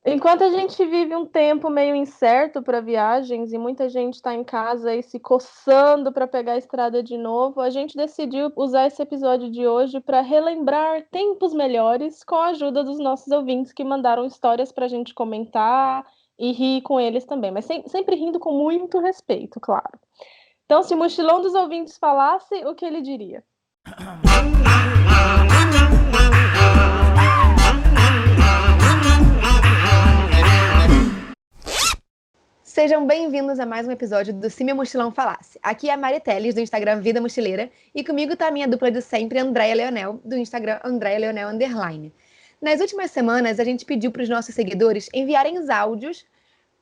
Enquanto a gente vive um tempo meio incerto para viagens e muita gente está em casa aí se coçando para pegar a estrada de novo, a gente decidiu usar esse episódio de hoje para relembrar tempos melhores com a ajuda dos nossos ouvintes que mandaram histórias para a gente comentar e rir com eles também, mas sempre rindo com muito respeito, claro. Então, se o mochilão dos ouvintes falasse, o que ele diria? Sejam bem-vindos a mais um episódio do Se Meu Mochilão Falasse. Aqui é a Mari Teles, do Instagram Vida Mochileira, e comigo tá a minha dupla de sempre, Andréia Leonel, do Instagram Andréia Leonel _. Nas últimas semanas, a gente pediu para os nossos seguidores enviarem os áudios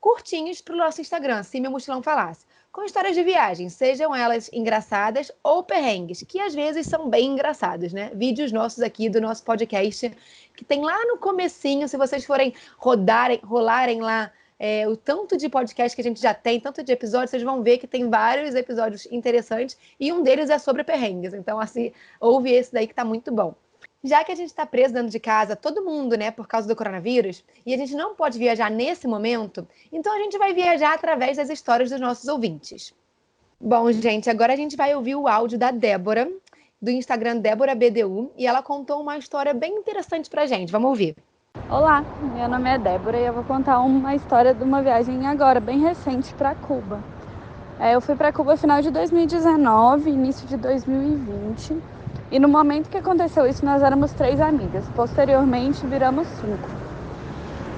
curtinhos para o nosso Instagram, Se Meu Mochilão Falasse, com histórias de viagem, sejam elas engraçadas ou perrengues, que às vezes são bem engraçados, né? Vídeos nossos aqui do nosso podcast, que tem lá no comecinho, se vocês forem rolarem lá o tanto de podcast que a gente já tem, tanto de episódios, vocês vão ver que tem vários episódios interessantes e um deles é sobre perrengues. Então, assim, ouve esse daí que tá muito bom. Já que a gente está preso dentro de casa, todo mundo, né, por causa do coronavírus, e a gente não pode viajar nesse momento, então a gente vai viajar através das histórias dos nossos ouvintes. Bom, gente, agora a gente vai ouvir o áudio da Débora, do Instagram Débora BDU, e ela contou uma história bem interessante pra gente. Vamos ouvir. Olá, meu nome é Débora e eu vou contar uma história de uma viagem agora, bem recente, para Cuba. Eu fui para Cuba no final de 2019, início de 2020, e no momento que aconteceu isso nós éramos 3 amigas, posteriormente viramos 5.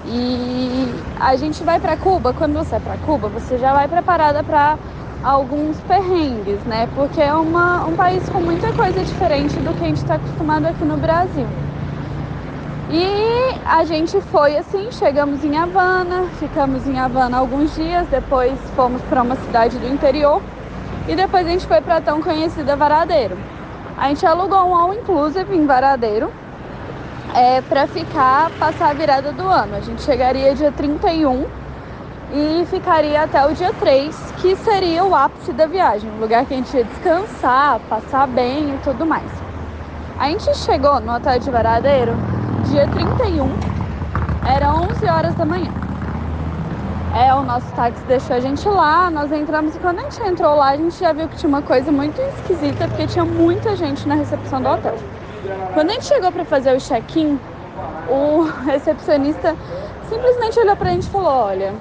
E a gente vai para Cuba, quando você é para Cuba, você já vai preparada para alguns perrengues, né? Porque é um país com muita coisa diferente do que a gente está acostumado aqui no Brasil. E a gente foi assim, chegamos em Havana, ficamos em Havana alguns dias, depois fomos para uma cidade do interior e depois a gente foi para a tão conhecida Varadeiro. A gente alugou um all-inclusive em Varadeiro para passar a virada do ano. A gente chegaria dia 31 e ficaria até o dia 3, que seria o ápice da viagem, um lugar que a gente ia descansar, passar bem e tudo mais. A gente chegou no hotel de Varadeiro dia 31, era 11 horas da manhã. O nosso táxi deixou a gente lá, nós entramos e quando a gente entrou lá, a gente já viu que tinha uma coisa muito esquisita, porque tinha muita gente na recepção do hotel. Quando a gente chegou para fazer o check-in, o recepcionista simplesmente olhou pra gente e falou: olha,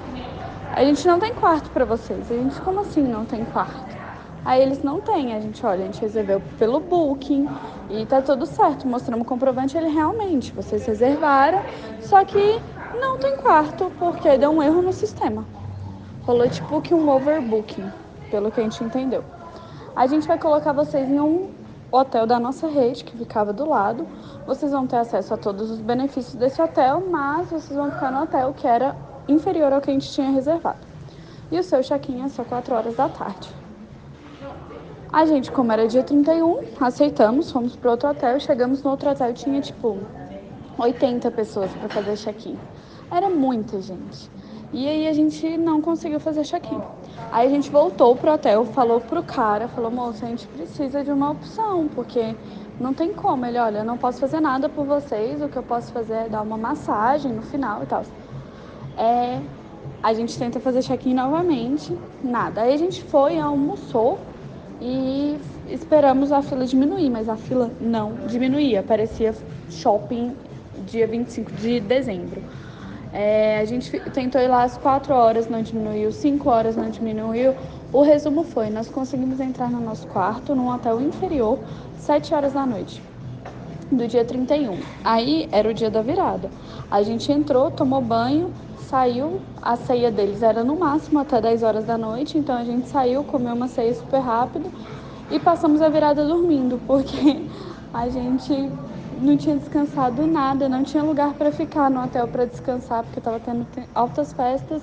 a gente não tem quarto para vocês. A gente, como assim não tem quarto? Aí eles não têm, a gente reservou pelo Booking e tá tudo certo, mostramos o comprovante, ele realmente, vocês reservaram, só que não tem quarto porque deu um erro no sistema. Rolou tipo que um overbooking, pelo que a gente entendeu. A gente vai colocar vocês em um hotel da nossa rede, que ficava do lado, vocês vão ter acesso a todos os benefícios desse hotel, mas vocês vão ficar no hotel que era inferior ao que a gente tinha reservado. E o seu check-in é só 4 horas da tarde. A gente, como era dia 31, aceitamos, fomos para outro hotel, chegamos no outro hotel e tinha tipo 80 pessoas para fazer check-in. Era muita gente. E aí a gente não conseguiu fazer check-in. Aí a gente voltou pro hotel, falou pro cara, falou: moça, a gente precisa de uma opção, porque não tem como. Ele: olha, eu não posso fazer nada por vocês, o que eu posso fazer é dar uma massagem no final e tal. A gente tenta fazer check-in novamente, nada. Aí a gente foi, almoçou e esperamos a fila diminuir, mas a fila não diminuía, parecia shopping dia 25 de dezembro. A gente tentou ir lá às 4 horas, não diminuiu, 5 horas não diminuiu. O resumo foi: nós conseguimos entrar no nosso quarto, num hotel inferior, 7 horas da noite, do dia 31. Aí era o dia da virada. A gente entrou, tomou banho, saiu, a ceia deles era no máximo até 10 horas da noite, então a gente saiu, comeu uma ceia super rápido e passamos a virada dormindo, porque a gente não tinha descansado nada, não tinha lugar para ficar no hotel para descansar, porque estava tendo altas festas.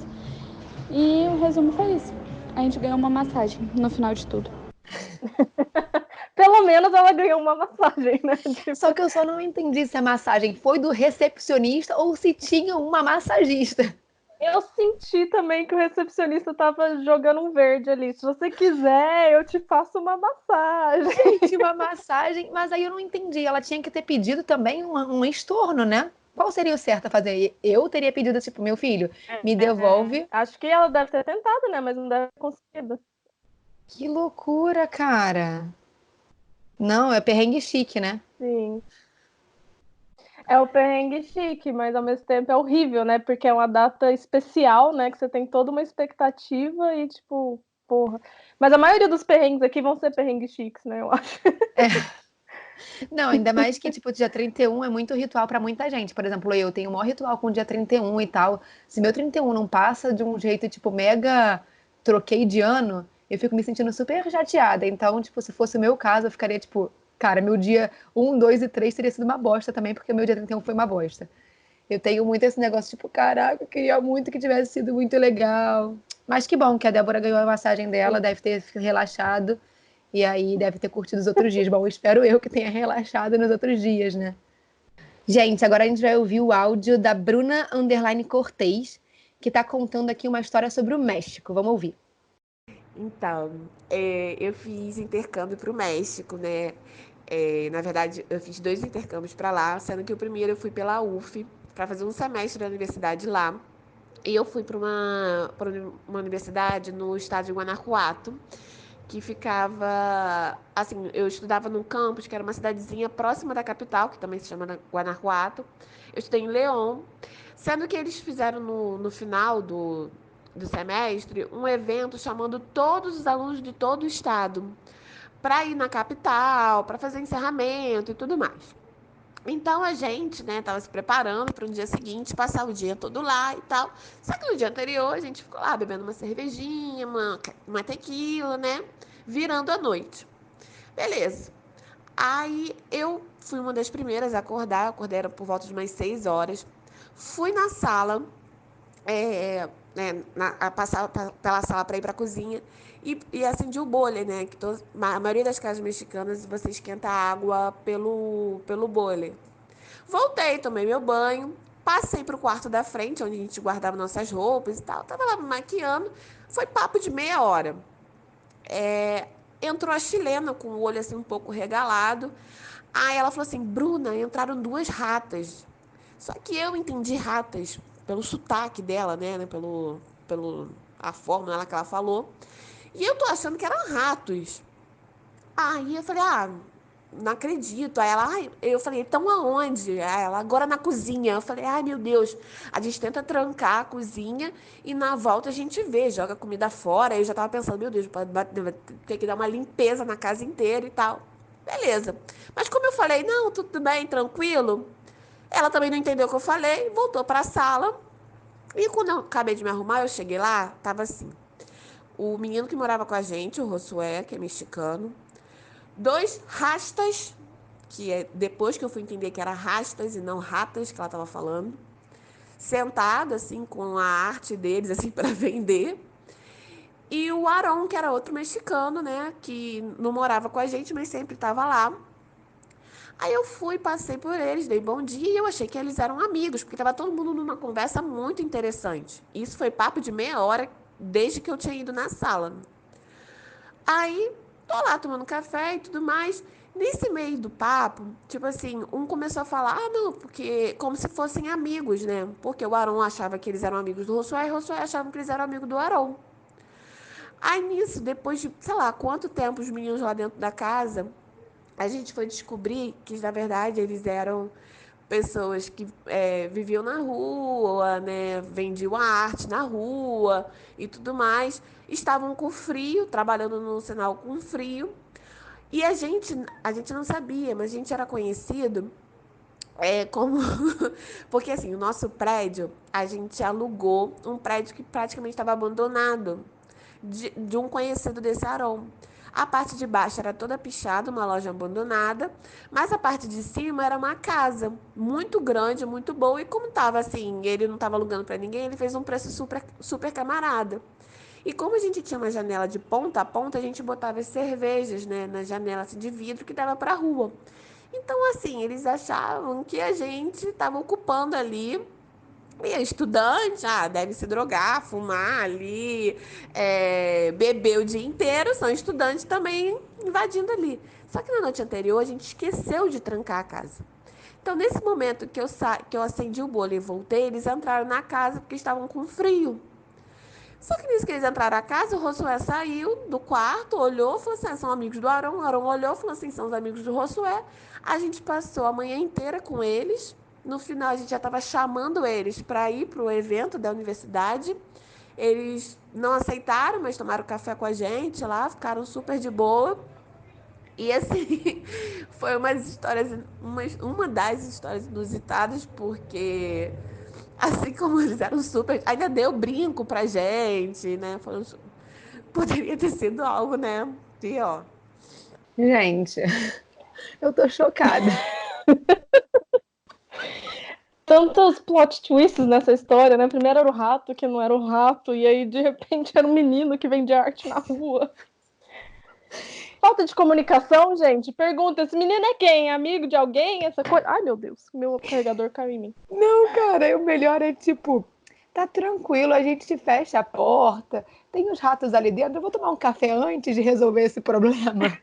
E o resumo foi isso: a gente ganhou uma massagem no final de tudo. Pelo menos ela ganhou uma massagem, né? Só que eu só não entendi se a massagem foi do recepcionista ou se tinha uma massagista. Eu senti também que o recepcionista tava jogando um verde ali. Se você quiser, eu te faço uma massagem. Gente, uma massagem, mas aí eu não entendi. Ela tinha que ter pedido também um estorno, né? Qual seria o certo a fazer? Eu teria pedido, tipo, meu filho, me devolve. Acho que ela deve ter tentado, né? Mas não deve ter conseguido. Que loucura, cara. Não, é perrengue chique, né? Sim. É o perrengue chique, mas ao mesmo tempo é horrível, né? Porque é uma data especial, né? Que você tem toda uma expectativa e, tipo, porra. Mas a maioria dos perrengues aqui vão ser perrengues chiques, né? Eu acho. Não, ainda mais que, tipo, dia 31 é muito ritual pra muita gente. Por exemplo, eu tenho o maior ritual com o dia 31 e tal. Se meu 31 não passa de um jeito, tipo, mega troquei de ano, eu fico me sentindo super chateada. Então, tipo, se fosse o meu caso, eu ficaria, tipo, cara, meu dia 1, 2 e 3 teria sido uma bosta também, porque meu dia 31 foi uma bosta. Eu tenho muito esse negócio, tipo, caraca, eu queria muito que tivesse sido muito legal. Mas que bom que a Débora ganhou a massagem dela, deve ter relaxado. E aí deve ter curtido os outros dias. Bom, espero eu que tenha relaxado nos outros dias, né? Gente, agora a gente vai ouvir o áudio da Bruna Underline Cortez, que tá contando aqui uma história sobre o México. Vamos ouvir. Então, eu fiz intercâmbio para o México, né? Na verdade, eu fiz 2 intercâmbios para lá, sendo que o primeiro eu fui pela UF, para fazer um semestre da universidade lá. E eu fui para uma universidade no estado de Guanajuato, que ficava. Assim, eu estudava num campus, que era uma cidadezinha próxima da capital, que também se chama Guanajuato. Eu estudei em León, sendo que eles fizeram no final do semestre um evento chamando todos os alunos de todo o estado para ir na capital, para fazer encerramento e tudo mais. Então a gente, né, tava se preparando para o dia seguinte, passar o dia todo lá e tal. Só que no dia anterior a gente ficou lá bebendo uma cervejinha, uma tequila, né? Virando a noite. Beleza. Aí eu fui uma das primeiras a acordar, acordei era por volta de umas 6 horas. Fui na sala, a passar pela sala para ir para a cozinha e acendi o boiler, né? Que a maioria das casas mexicanas você esquenta a água pelo boiler. Voltei, tomei meu banho, passei pro quarto da frente, onde a gente guardava nossas roupas e tal. Tava lá me maquiando, foi papo de meia hora. Entrou a chilena com o olho assim um pouco regalado. Aí ela falou assim: Bruna, entraram 2 ratas. Só que eu entendi ratas pelo sotaque dela, né? Pelo a forma que ela falou. E eu tô achando que eram ratos. Aí eu falei, não acredito. Aí ela, eu falei, então aonde? Aí ela, agora na cozinha. Eu falei, ai meu Deus, a gente tenta trancar a cozinha e na volta a gente vê, joga comida fora. Aí eu já tava pensando, meu Deus, pode ter que dar uma limpeza na casa inteira e tal. Beleza. Mas como eu falei, não, tudo bem, tranquilo. Ela também não entendeu o que eu falei, voltou pra sala. E quando eu acabei de me arrumar, eu cheguei lá, tava assim. O menino que morava com a gente, o Josué, que é mexicano, 2 rastas, que é depois que eu fui entender que era rastas e não ratas que ela estava falando, sentado assim com a arte deles assim para vender. E o Aron, que era outro mexicano, né, que não morava com a gente, mas sempre estava lá. Aí eu fui, passei por eles, dei bom dia e eu achei que eles eram amigos, porque estava todo mundo numa conversa muito interessante. Isso foi papo de meia hora desde que eu tinha ido na sala. Aí, tô lá tomando café e tudo mais. Nesse meio do papo, tipo assim, um começou a falar, não, porque como se fossem amigos, né? Porque o Aron achava que eles eram amigos do Josué e o Josué achava que eles eram amigos do Aron. Aí nisso, depois de, sei lá, quanto tempo os meninos lá dentro da casa, a gente foi descobrir que, na verdade, eles eram pessoas que viviam na rua, né, vendiam a arte na rua e tudo mais, estavam com frio, trabalhando no sinal com frio, e a gente não sabia, mas a gente era conhecido como... Porque, assim, o nosso prédio, a gente alugou um prédio que praticamente estava abandonado, de um conhecido desse Aron. A parte de baixo era toda pichada, uma loja abandonada, mas a parte de cima era uma casa muito grande, muito boa. E como estava assim, ele não estava alugando para ninguém, ele fez um preço super, super camarada. E como a gente tinha uma janela de ponta a ponta, a gente botava as cervejas, né, na janela assim, de vidro que dava para a rua. Então, assim, eles achavam que a gente estava ocupando ali. E é estudante, deve se drogar, fumar ali, beber o dia inteiro, são estudantes também invadindo ali. Só que na noite anterior a gente esqueceu de trancar a casa. Então, nesse momento que eu acendi o bolo e voltei, eles entraram na casa porque estavam com frio. Só que nisso que eles entraram na casa, o Josué saiu do quarto, olhou, falou assim, são amigos do Arão. O Arão olhou, falou assim, são os amigos do Josué. A gente passou a manhã inteira com eles. No final, a gente já estava chamando eles para ir para o evento da universidade. Eles não aceitaram, mas tomaram café com a gente lá, ficaram super de boa. E assim, foi uma das histórias inusitadas, porque assim como eles eram super. Ainda deu brinco pra gente, né? Poderia ter sido algo, né? Pior. Gente, eu tô chocada. Tantos plot twists nessa história, né? Primeiro era o rato, que não era o rato, e aí de repente era um menino que vende arte na rua. Falta de comunicação, gente. Pergunta, esse menino é quem? Amigo de alguém? Essa coisa. Ai, meu Deus, meu carregador caiu em mim. Não, cara, o melhor é tipo, tá tranquilo, a gente fecha a porta, tem os ratos ali dentro, eu vou tomar um café antes de resolver esse problema.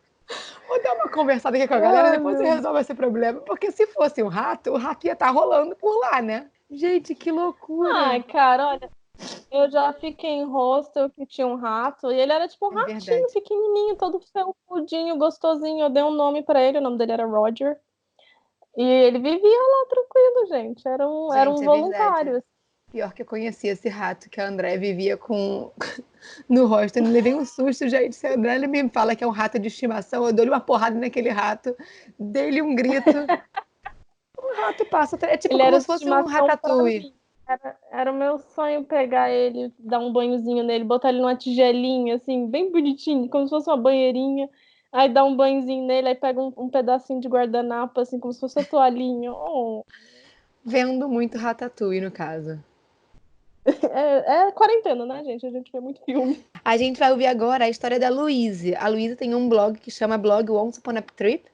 Vou dar uma conversada aqui com a galera, depois eu resolvo esse problema. Porque se fosse um rato, o rato ia estar rolando por lá, né? Gente, que loucura. Ai, cara, olha, eu já fiquei em hostel que tinha um rato, e ele era tipo um ratinho verdade. pequenininho, todo felpudinho, gostosinho. Eu dei um nome pra ele, o nome dele era Roger. E ele vivia lá tranquilo, gente. Era um Gente, é voluntário. verdade. Pior que eu conhecia esse rato que a André vivia com no hostel. Eu levei um susto, gente. Se a André ele me fala que é um rato de estimação, eu dou-lhe uma porrada naquele rato, dei-lhe um grito. O rato passa. É tipo Ele como era se fosse um estimação pra ratatouille. mim. Era o meu sonho pegar ele, dar um banhozinho nele, botar ele numa tigelinha, assim, bem bonitinho, como se fosse uma banheirinha. Aí dá um banhozinho nele, aí pega um pedacinho de guardanapo, assim, como se fosse uma toalhinha. Oh. Vendo muito Ratatouille, no caso. É quarentena, né, gente? A gente vê muito filme. A gente vai ouvir agora a história da Louise. A Louise tem um blog que chama Blog Once Upon a Trip.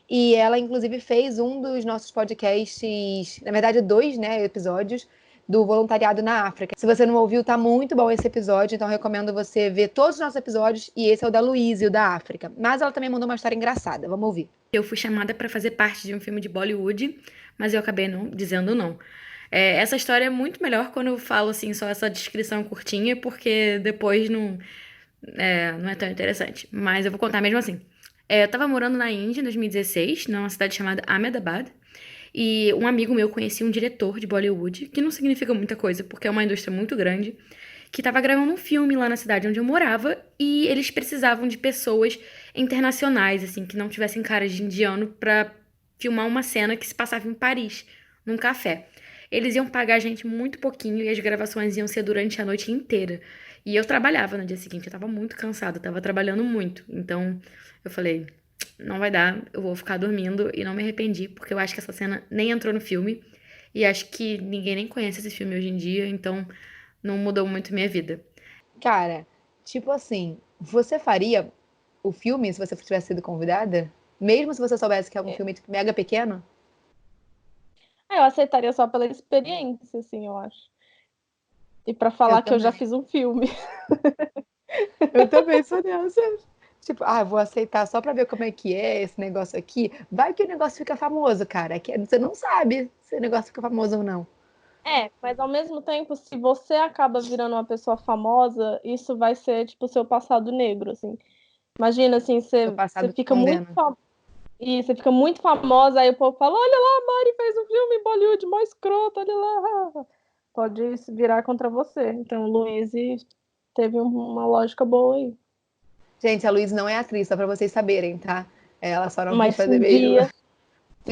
E ela, inclusive, fez um dos nossos podcasts, na verdade, 2, né, episódios do voluntariado na África. Se você não ouviu, tá muito bom esse episódio, então recomendo você ver todos os nossos episódios, e esse é o da Louise, o da África. Mas ela também mandou uma história engraçada, vamos ouvir. Eu fui chamada para fazer parte de um filme de Bollywood, mas eu acabei dizendo não. Essa história é muito melhor quando eu falo assim, só essa descrição curtinha, porque depois não é tão interessante. Mas eu vou contar mesmo assim. Eu tava morando na Índia em 2016, numa cidade chamada Ahmedabad, e um amigo meu conhecia um diretor de Bollywood, que não significa muita coisa, porque é uma indústria muito grande, que estava gravando um filme lá na cidade onde eu morava, e eles precisavam de pessoas internacionais, assim, que não tivessem cara de indiano, pra filmar uma cena que se passava em Paris, num café. Eles iam pagar a gente muito pouquinho e as gravações iam ser durante a noite inteira. E eu trabalhava no dia seguinte, eu tava muito cansada, eu tava trabalhando muito. Então, eu falei, não vai dar, eu vou ficar dormindo, e não me arrependi, porque eu acho que essa cena nem entrou no filme, e acho que ninguém nem conhece esse filme hoje em dia, então não mudou muito minha vida. Cara, tipo assim, você faria o filme se você tivesse sido convidada? Mesmo se você soubesse que é um filme mega pequeno? Eu aceitaria só pela experiência, assim, eu acho. E pra falar que eu já fiz um filme. Eu também sou dessa. Tipo, vou aceitar só pra ver como é que é esse negócio aqui. Vai que o negócio fica famoso, cara. Você não sabe se o negócio fica famoso ou não. Mas ao mesmo tempo, se você acaba virando uma pessoa famosa, isso vai ser, tipo, o seu passado negro, assim. Imagina, assim, você fica muito famosa. E você fica muito famosa, aí o povo fala, olha lá, a Mari fez um filme em Bollywood, mó escroto, olha lá. Pode se virar contra você. Então, o Luiz teve uma lógica boa aí. Gente, a Luiz não é atriz, só pra vocês saberem, tá? Ela só não quis fazer um mesmo. dia,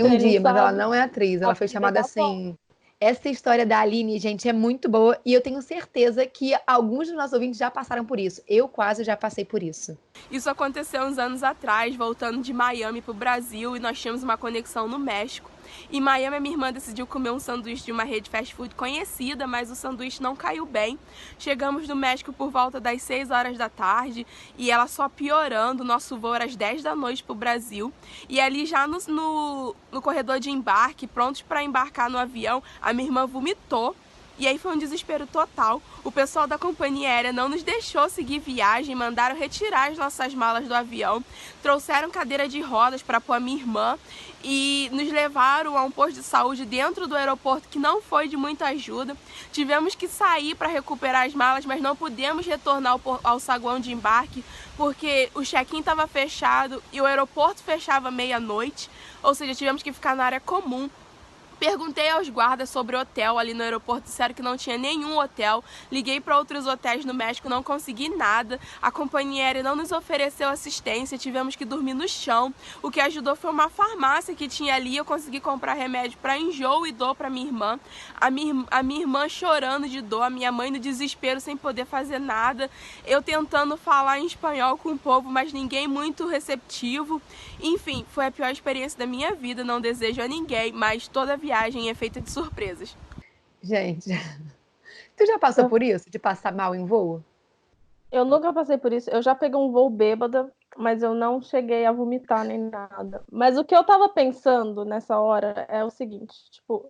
Um dia, mas ela não é atriz. Ela foi chamada assim. Essa história da Aline, gente, é muito boa, e eu tenho certeza que alguns dos nossos ouvintes já passaram por isso. Eu quase já passei por isso. Isso aconteceu uns anos atrás, voltando de Miami pro Brasil, e nós tínhamos uma conexão no México. Em Miami, a minha irmã decidiu comer um sanduíche de uma rede fast food conhecida, mas o sanduíche não caiu bem. Chegamos no México por volta das 6 horas da tarde e ela só piorando. Nosso voo era às 10 da noite pro Brasil. E ali já no corredor de embarque, prontos para embarcar no avião, a minha irmã vomitou. E aí foi um desespero total. O pessoal da companhia aérea não nos deixou seguir viagem, mandaram retirar as nossas malas do avião, trouxeram cadeira de rodas para pôr a minha irmã e nos levaram a um posto de saúde dentro do aeroporto que não foi de muita ajuda. Tivemos que sair para recuperar as malas, mas não pudemos retornar ao saguão de embarque porque o check-in estava fechado e o aeroporto fechava meia-noite, ou seja, tivemos que ficar na área comum. Perguntei aos guardas sobre hotel ali no aeroporto, disseram que não tinha nenhum hotel. Liguei para outros hotéis no México, não consegui nada. A companhia aérea não nos ofereceu assistência, tivemos que dormir no chão. O que ajudou foi uma farmácia que tinha ali, eu consegui comprar remédio para enjoo e dor para minha irmã. A minha irmã chorando de dor, a minha mãe no desespero sem poder fazer nada. Eu tentando falar em espanhol com o povo, mas ninguém muito receptivo. Enfim, foi a pior experiência da minha vida, não desejo a ninguém, mas toda viagem é feita de surpresas. Gente, tu já passou por isso? De passar mal em voo? Eu nunca passei por isso. Eu já peguei um voo bêbada, mas eu não cheguei a vomitar nem nada. Mas o que eu tava pensando nessa hora é o seguinte, tipo,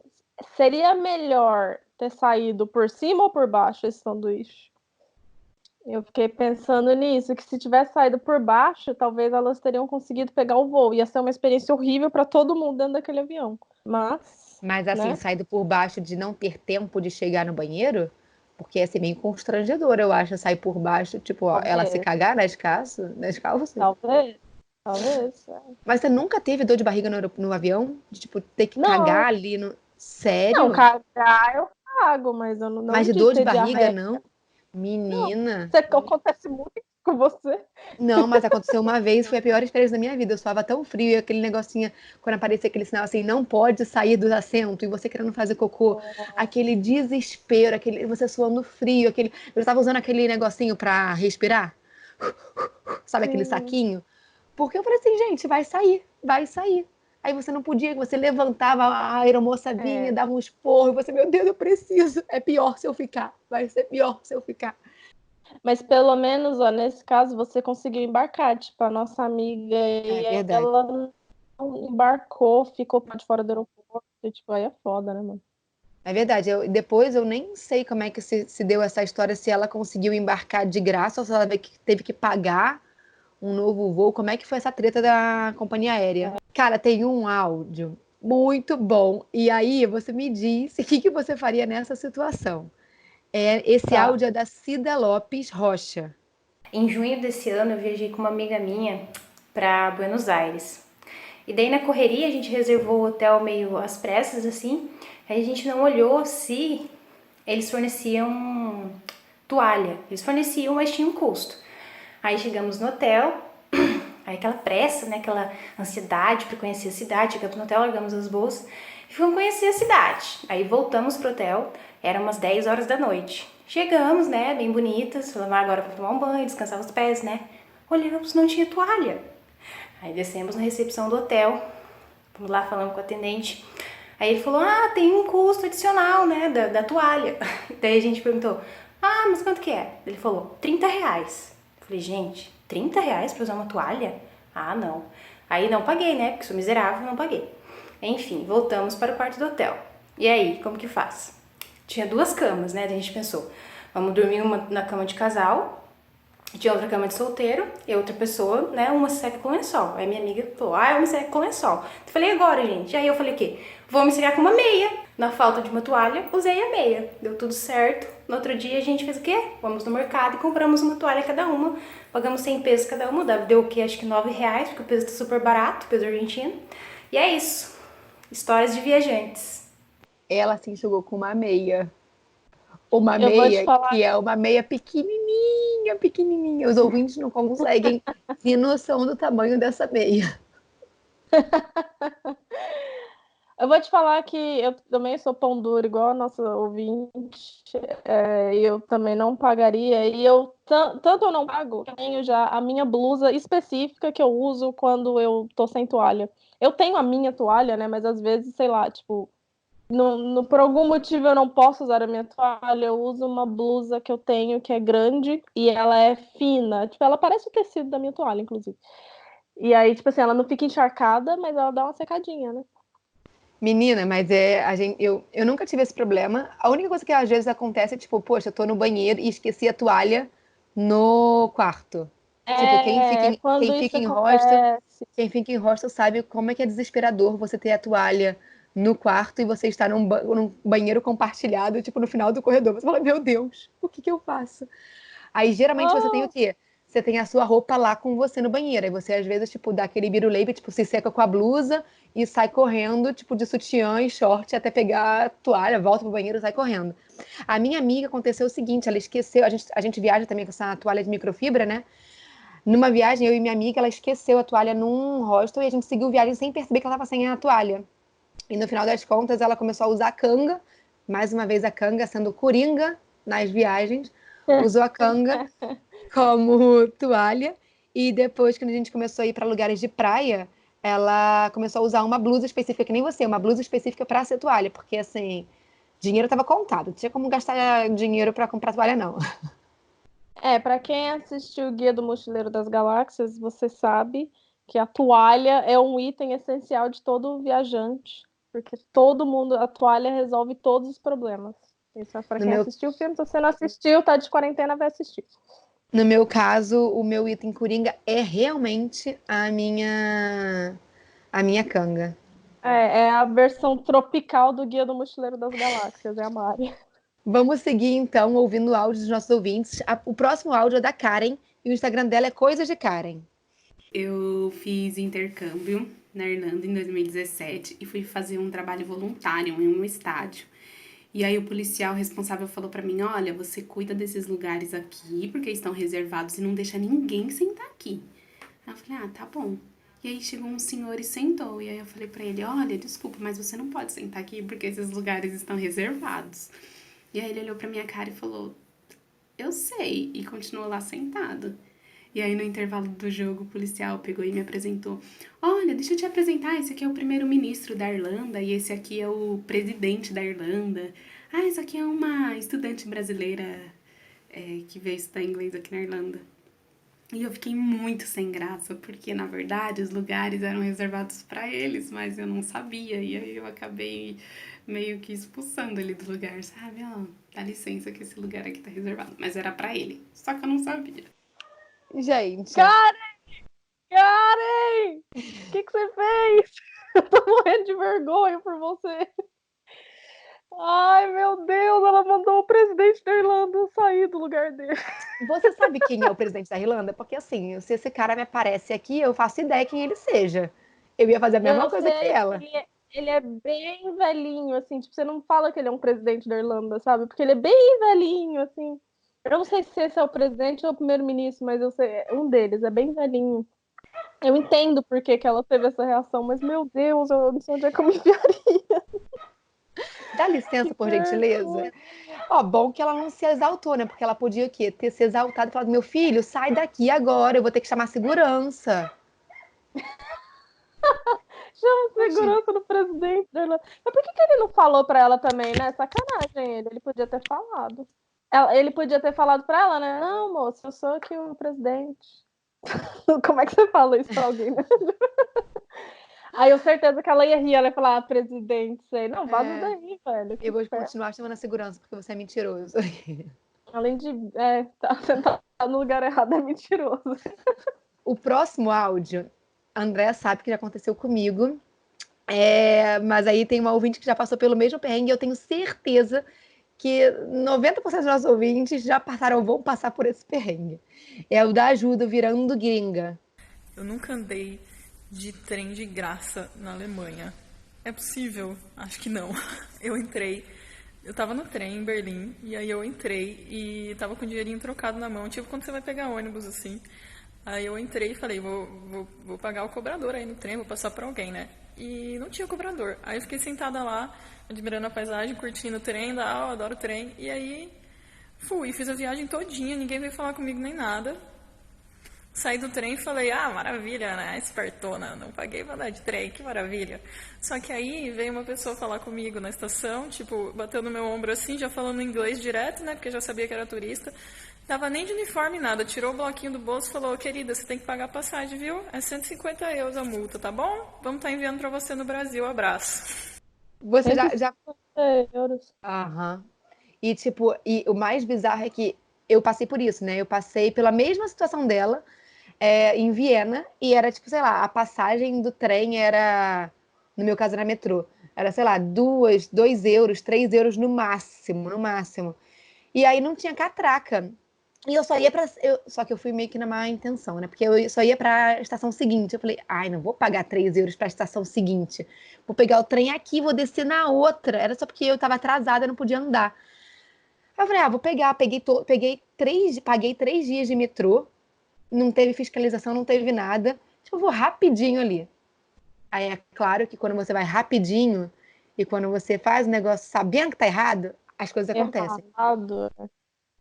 seria melhor ter saído por cima ou por baixo esse sanduíche? Eu fiquei pensando nisso, que se tivesse saído por baixo, talvez elas teriam conseguido pegar o voo. Ia ser uma experiência horrível para todo mundo dentro daquele avião. Mas assim, né? saído por baixo de não ter tempo de chegar no banheiro? Porque ia ser meio constrangedor, eu acho, sair por baixo, tipo, ó, ela se cagar nas calças? Talvez. Mas você nunca teve dor de barriga no avião? De, tipo, ter que Não. cagar ali no... Sério? Não, cagar eu cago, mas eu não Mas de dor de ter barriga, diarreia. não? Menina. Isso acontece muito com você. Não, mas aconteceu uma vez, foi a pior experiência da minha vida. Eu suava tão frio e aquele negocinho, quando aparecia aquele sinal assim, não pode sair do assento, e você querendo fazer cocô, aquele desespero, você suando frio, eu tava usando aquele negocinho pra respirar, sabe, aquele saquinho? Porque eu falei assim, gente, vai sair. Aí você não podia, você levantava, a aeromoça vinha, dava um esporro, e você, meu Deus, eu preciso, é pior se eu ficar, vai ser pior se eu ficar. Mas pelo menos, ó, nesse caso, você conseguiu embarcar. Tipo, a nossa amiga, ela não embarcou, ficou de fora do aeroporto. E, tipo, aí é foda, né, mano? É verdade. Depois eu nem sei como é que se deu essa história, se ela conseguiu embarcar de graça ou se ela teve que pagar um novo voo. Como é que foi essa treta da companhia aérea? Cara, tem um áudio muito bom. E aí você me diz o que você faria nessa situação. Esse áudio é da Cida Lopes Rocha. Em junho desse ano, eu viajei com uma amiga minha para Buenos Aires. E daí, na correria, a gente reservou o hotel meio às pressas, assim. Aí a gente não olhou se eles forneciam toalha. Eles forneciam, mas tinha um custo. Aí chegamos no hotel, aí aquela pressa, né? Aquela ansiedade para conhecer a cidade. Chegamos no hotel, largamos as bolsas e fomos conhecer a cidade. Aí voltamos pro hotel, eram umas 10 horas da noite. Chegamos, né, bem bonitas, falamos agora para tomar um banho, descansar os pés, né. Olhamos, não tinha toalha. Aí descemos na recepção do hotel, fomos lá falando com o atendente. Aí ele falou, tem um custo adicional, né, da toalha. Daí a gente perguntou, mas quanto que é? Ele falou, R$30. Falei, gente, R$30 para usar uma toalha? Não. Aí não paguei, né, porque sou miserável, não paguei. Enfim, voltamos para o quarto do hotel. E aí, como que faz? Tinha 2 camas, né? Daí a gente pensou, vamos dormir uma na cama de casal, tinha outra cama de solteiro e outra pessoa, né? Uma seca com lençol. Aí minha amiga falou, é uma seca com lençol. Eu falei, agora, gente? Aí eu falei, o quê? Vou me secar com uma meia. Na falta de uma toalha, usei a meia. Deu tudo certo. No outro dia a gente fez o quê? Fomos no mercado e compramos uma toalha cada uma. Pagamos 100 pesos cada uma. Deu o quê? Acho que R$9, porque o peso tá super barato, peso argentino. E é isso. Histórias de viajantes. Ela se enxugou com uma meia. Uma meia que é uma meia pequenininha. Os ouvintes não conseguem ter noção do tamanho dessa meia. Eu vou te falar que eu também sou pão duro, igual a nossa ouvinte. Eu também não pagaria. E eu, tanto eu não pago, eu tenho já a minha blusa específica que eu uso quando eu tô sem toalha. Eu tenho a minha toalha, né? Mas às vezes, sei lá, tipo... por algum motivo eu não posso usar a minha toalha, eu uso uma blusa que eu tenho que é grande e ela é fina, tipo, ela parece o tecido da minha toalha, inclusive. E aí, tipo assim, ela não fica encharcada, mas ela dá uma secadinha, né? Menina, mas eu nunca tive esse problema. A única coisa que às vezes acontece é tipo, poxa, eu tô no banheiro e esqueci a toalha no quarto. Tipo, Quando quem fica isso em hostel, acontece. quem fica em hostel sabe como é que é desesperador você ter a toalha no quarto e você estar num banheiro compartilhado, tipo, no final do corredor. Você fala, meu Deus, o que que eu faço? Aí geralmente você tem o Oh, quê? Você tem a sua roupa lá com você no banheiro. Aí você, às vezes, tipo, dá aquele biruleibe, tipo, se seca com a blusa e sai correndo, tipo, de sutiã e short até pegar a toalha, volta pro banheiro e sai correndo. A minha amiga aconteceu o seguinte, ela esqueceu, a gente viaja também com essa toalha de microfibra, né? Numa viagem, eu e minha amiga, ela esqueceu a toalha num hostel e a gente seguiu viagem sem perceber que ela estava sem a toalha. E no final das contas, ela começou a usar a canga, mais uma vez a canga sendo coringa nas viagens, usou a canga como toalha. E depois, quando a gente começou a ir para lugares de praia, ela começou a usar uma blusa específica, que nem você, uma blusa específica para ser toalha, porque assim, dinheiro estava contado, não tinha como gastar dinheiro para comprar toalha, não. para quem assistiu o Guia do Mochileiro das Galáxias, você sabe que a toalha é um item essencial de todo viajante, porque todo mundo, a toalha resolve todos os problemas. Isso é para No quem meu, assistiu o filme. Se você não assistiu, tá de quarentena, vai assistir. no meu caso, o meu item coringa é realmente a minha canga. É a versão tropical do Guia do Mochileiro das Galáxias, é a Mari. Vamos seguir então ouvindo o áudio dos nossos ouvintes. O próximo áudio é da Karen e o Instagram dela é Coisas de Karen. Eu fiz intercâmbio na Irlanda em 2017 e fui fazer um trabalho voluntário em um estádio. E aí o policial responsável falou pra mim, olha, você cuida desses lugares aqui porque estão reservados e não deixa ninguém sentar aqui. Aí eu falei, tá bom. E aí chegou um senhor e sentou. E aí eu falei pra ele, olha, desculpa, mas você não pode sentar aqui porque esses lugares estão reservados. E aí ele olhou pra minha cara e falou, eu sei, e continuou lá sentado. E aí no intervalo do jogo o policial pegou e me apresentou, olha, deixa eu te apresentar, esse aqui é o primeiro-ministro da Irlanda e esse aqui é o presidente da Irlanda. Ah, essa aqui é uma estudante brasileira que veio estudar inglês aqui na Irlanda. E eu fiquei muito sem graça, porque na verdade os lugares eram reservados para eles, mas eu não sabia. E aí eu acabei meio que expulsando ele do lugar, sabe? Ó, dá licença que esse lugar aqui tá reservado. Mas era para ele, só que eu não sabia. Gente, Karen! O que você fez? Eu tô morrendo de vergonha por você. Ai, meu Deus, ela mandou o presidente da Irlanda sair do lugar dele. você sabe quem é o presidente da Irlanda? Porque assim, se esse cara me aparece aqui, eu faço ideia quem ele seja. Eu ia fazer a mesma Eu coisa que sei, ela. ele é bem velhinho, assim, tipo, você não fala que ele é um presidente da Irlanda, sabe? Porque ele é bem velhinho, assim. Eu não sei se esse é o presidente ou o primeiro-ministro, mas eu sei, um deles é bem velhinho. Eu entendo por que ela teve essa reação, mas meu Deus, eu não sei onde é que eu me enfiaria. Dá licença, por gentileza. Ó, bom que ela não se exaltou, né? Porque ela podia o quê? Ter se exaltado e falado, meu filho, sai daqui agora, eu vou ter que chamar segurança. Chama segurança do presidente da Irlanda. Mas por que ele não falou pra ela também, né? Sacanagem ele podia ter falado. Ele podia ter falado pra ela, né? Não, moça, eu sou aqui o presidente. Como é que você fala isso pra alguém, né? Aí eu certeza que ela ia rir, ela ia falar, presidente, sei. Não, vaza daí, velho. Eu vou continuar chamando a segurança, porque você é mentiroso. Além de sentar no lugar errado, é mentiroso. O próximo áudio, a Andrea sabe que já aconteceu comigo. Mas aí tem uma ouvinte que já passou pelo mesmo perrengue e eu tenho certeza que 90% dos nossos ouvintes já passaram ou vão passar por esse perrengue. É o da ajuda virando gringa. Eu nunca andei de trem de graça na Alemanha. É possível? Acho que não. Eu tava no trem em Berlim, e aí eu entrei e tava com o dinheirinho trocado na mão, tipo quando você vai pegar ônibus, assim. Aí eu entrei e falei, vou pagar o cobrador aí no trem, vou passar pra alguém, né? E não tinha cobrador. Aí eu fiquei sentada lá, admirando a paisagem, curtindo o trem, eu adoro o trem. E aí fiz a viagem todinha, ninguém veio falar comigo nem nada. Saí do trem e falei, maravilha, né, espertona, não paguei pra andar de trem, que maravilha. Só que aí veio uma pessoa falar comigo na estação, tipo, bateu no meu ombro assim, já falando inglês direto, né, porque já sabia que era turista. Tava nem de uniforme, nada, tirou o bloquinho do bolso e falou, querida, você tem que pagar a passagem, viu? É 150 € a multa, tá bom? Vamos estar enviando pra você no Brasil, abraço. Você já... 150 euros. Aham. E, tipo, e o mais bizarro é que eu passei por isso, né? Eu passei pela mesma situação dela, em Viena, e era, tipo, sei lá, a passagem do trem era, no meu caso, era metrô. Era, sei lá, 2 euros, 3 euros no máximo, no máximo. E aí não tinha catraca. E eu só ia pra. Só que eu fui meio que na má intenção, né? Porque eu só ia pra estação seguinte. Eu falei, ai, não vou pagar 3 euros pra estação seguinte. Vou pegar o trem aqui, vou descer na outra. Era só porque eu tava atrasada, eu não podia andar. Aí eu falei, vou pegar. Paguei 3 dias de metrô. Não teve fiscalização, não teve nada. Tipo, eu vou rapidinho ali. Aí é claro que quando você vai rapidinho e quando você faz o negócio sabendo que tá errado, as coisas acontecem. Errado.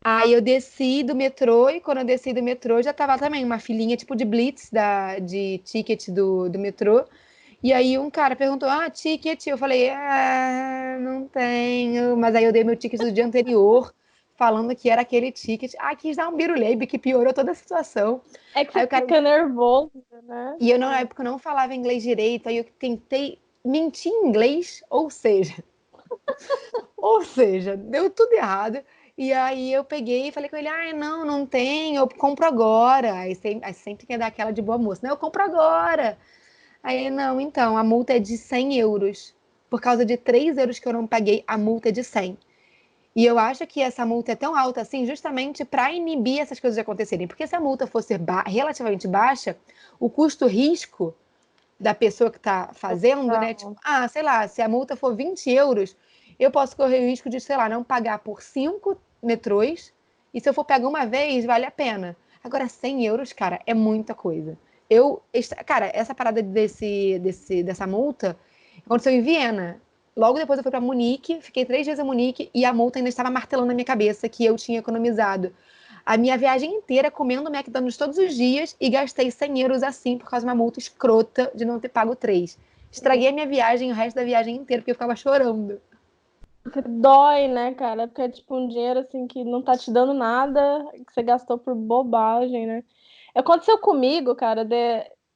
Aí eu desci do metrô e quando eu desci do metrô já tava também uma filinha tipo de blitz de ticket do metrô. E aí um cara perguntou, ticket? Eu falei, não tenho. Mas aí eu dei meu ticket do dia anterior, falando que era aquele ticket. Quis dar um biruleibe que piorou toda a situação. É que Aí você o cara... fica nervoso, né? E eu, na época, não falava inglês direito, aí eu tentei mentir em inglês, ou seja, deu tudo errado. E aí eu peguei e falei com ele, não tem, eu compro agora. Aí sempre quer dar aquela de boa moça, não, eu compro agora. Aí, não, então, a multa é de 100 euros. Por causa de 3 euros que eu não paguei, a multa é de 100. E eu acho que essa multa é tão alta assim justamente para inibir essas coisas de acontecerem. Porque se a multa fosse relativamente baixa, o custo-risco da pessoa que está fazendo, né? Tipo, sei lá, se a multa for 20 euros, eu posso correr o risco de, sei lá, não pagar por 5 metrôs, e se eu for pegar uma vez, vale a pena. Agora, 100 euros, cara, é muita coisa. Cara, essa parada dessa multa aconteceu em Viena. Logo depois eu fui para Munique, fiquei 3 dias em Munique, e a multa ainda estava martelando na minha cabeça que eu tinha economizado a minha viagem inteira comendo McDonald's todos os dias e gastei 100 euros assim por causa de uma multa escrota de não ter pago 3. Estraguei a minha viagem, o resto da viagem inteira, porque eu ficava chorando. Porque dói, né, cara? Porque é tipo um dinheiro assim que não tá te dando nada, que você gastou por bobagem, né? Aconteceu comigo, cara,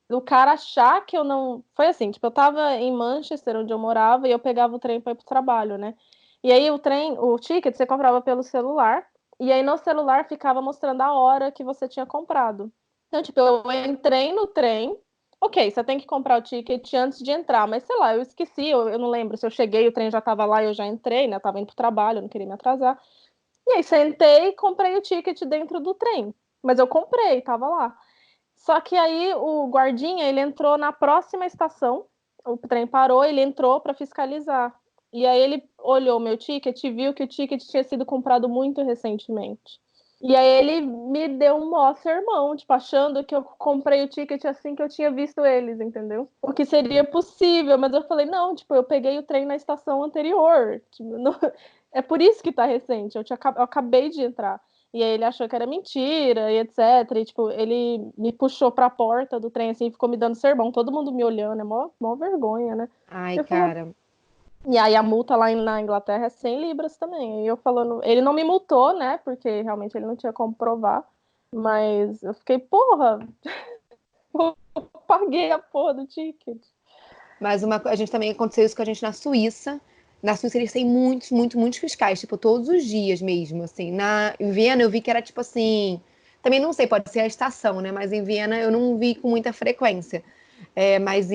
do cara achar que eu não. Foi assim, tipo, eu tava em Manchester, onde eu morava, e eu pegava o trem pra ir pro trabalho, né? E aí o ticket você comprava pelo celular, e aí no celular ficava mostrando a hora que você tinha comprado. Então, tipo, eu entrei no trem. Ok, você tem que comprar o ticket antes de entrar, mas sei lá, eu esqueci, eu não lembro se eu cheguei, o trem já tava lá e eu já entrei, né? Eu tava indo pro trabalho, eu não queria me atrasar. E aí sentei e comprei o ticket dentro do trem. Mas eu comprei, tava lá. Só que aí o guardinha, ele entrou na próxima estação, o trem parou, ele entrou para fiscalizar. E aí ele olhou meu ticket e viu que o ticket tinha sido comprado muito recentemente. E aí ele me deu um mó sermão, tipo, achando que eu comprei o ticket assim que eu tinha visto eles, entendeu? O que seria possível, mas eu falei, não, tipo, eu peguei o trem na estação anterior. Tipo, não... É por isso que tá recente, eu acabei de entrar. E aí ele achou que era mentira e etc. E, tipo, ele me puxou pra porta do trem, assim, ficou me dando sermão, todo mundo me olhando, é mó vergonha, né? Ai, cara. E aí a multa lá na Inglaterra é 100 libras também. E eu falando, ele não me multou, né? Porque realmente ele não tinha como provar. Mas eu fiquei, porra, eu paguei a porra do ticket. Mas a gente também aconteceu isso com a gente na Suíça. Na Suíça eles têm muitos, muitos fiscais, tipo, todos os dias mesmo, assim. Em Viena eu vi que era tipo assim. Também não sei, pode ser a estação, né? Mas em Viena eu não vi com muita frequência. Mas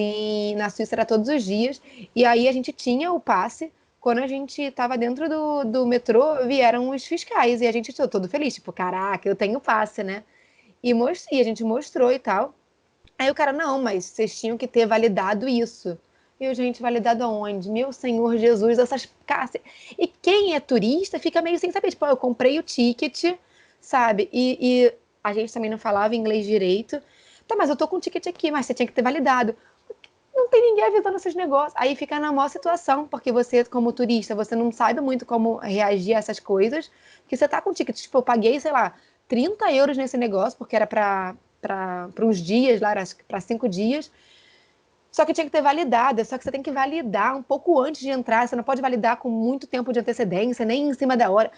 na Suíça era todos os dias. E aí a gente tinha o passe. Quando a gente estava dentro do metrô, vieram os fiscais. E a gente ficou todo feliz, tipo, caraca, eu tenho passe, né? E a gente mostrou e tal. Aí o cara, não, mas vocês tinham que ter validado isso. E eu, gente, validado aonde? Meu Senhor Jesus, essas caças. E quem é turista fica meio sem saber. Tipo, eu comprei o ticket, sabe? E a gente também não falava inglês direito. Tá, mas eu tô com o ticket aqui, mas você tinha que ter validado. Não tem ninguém avisando esses negócios. Aí fica na maior situação, porque você, como turista, você não sabe muito como reagir a essas coisas. Porque você tá com o ticket. Tipo, eu paguei, sei lá, 30 euros nesse negócio, porque era para uns dias lá, para 5 dias. Só que tinha que ter validado, só que você tem que validar um pouco antes de entrar, você não pode validar com muito tempo de antecedência, nem em cima da hora.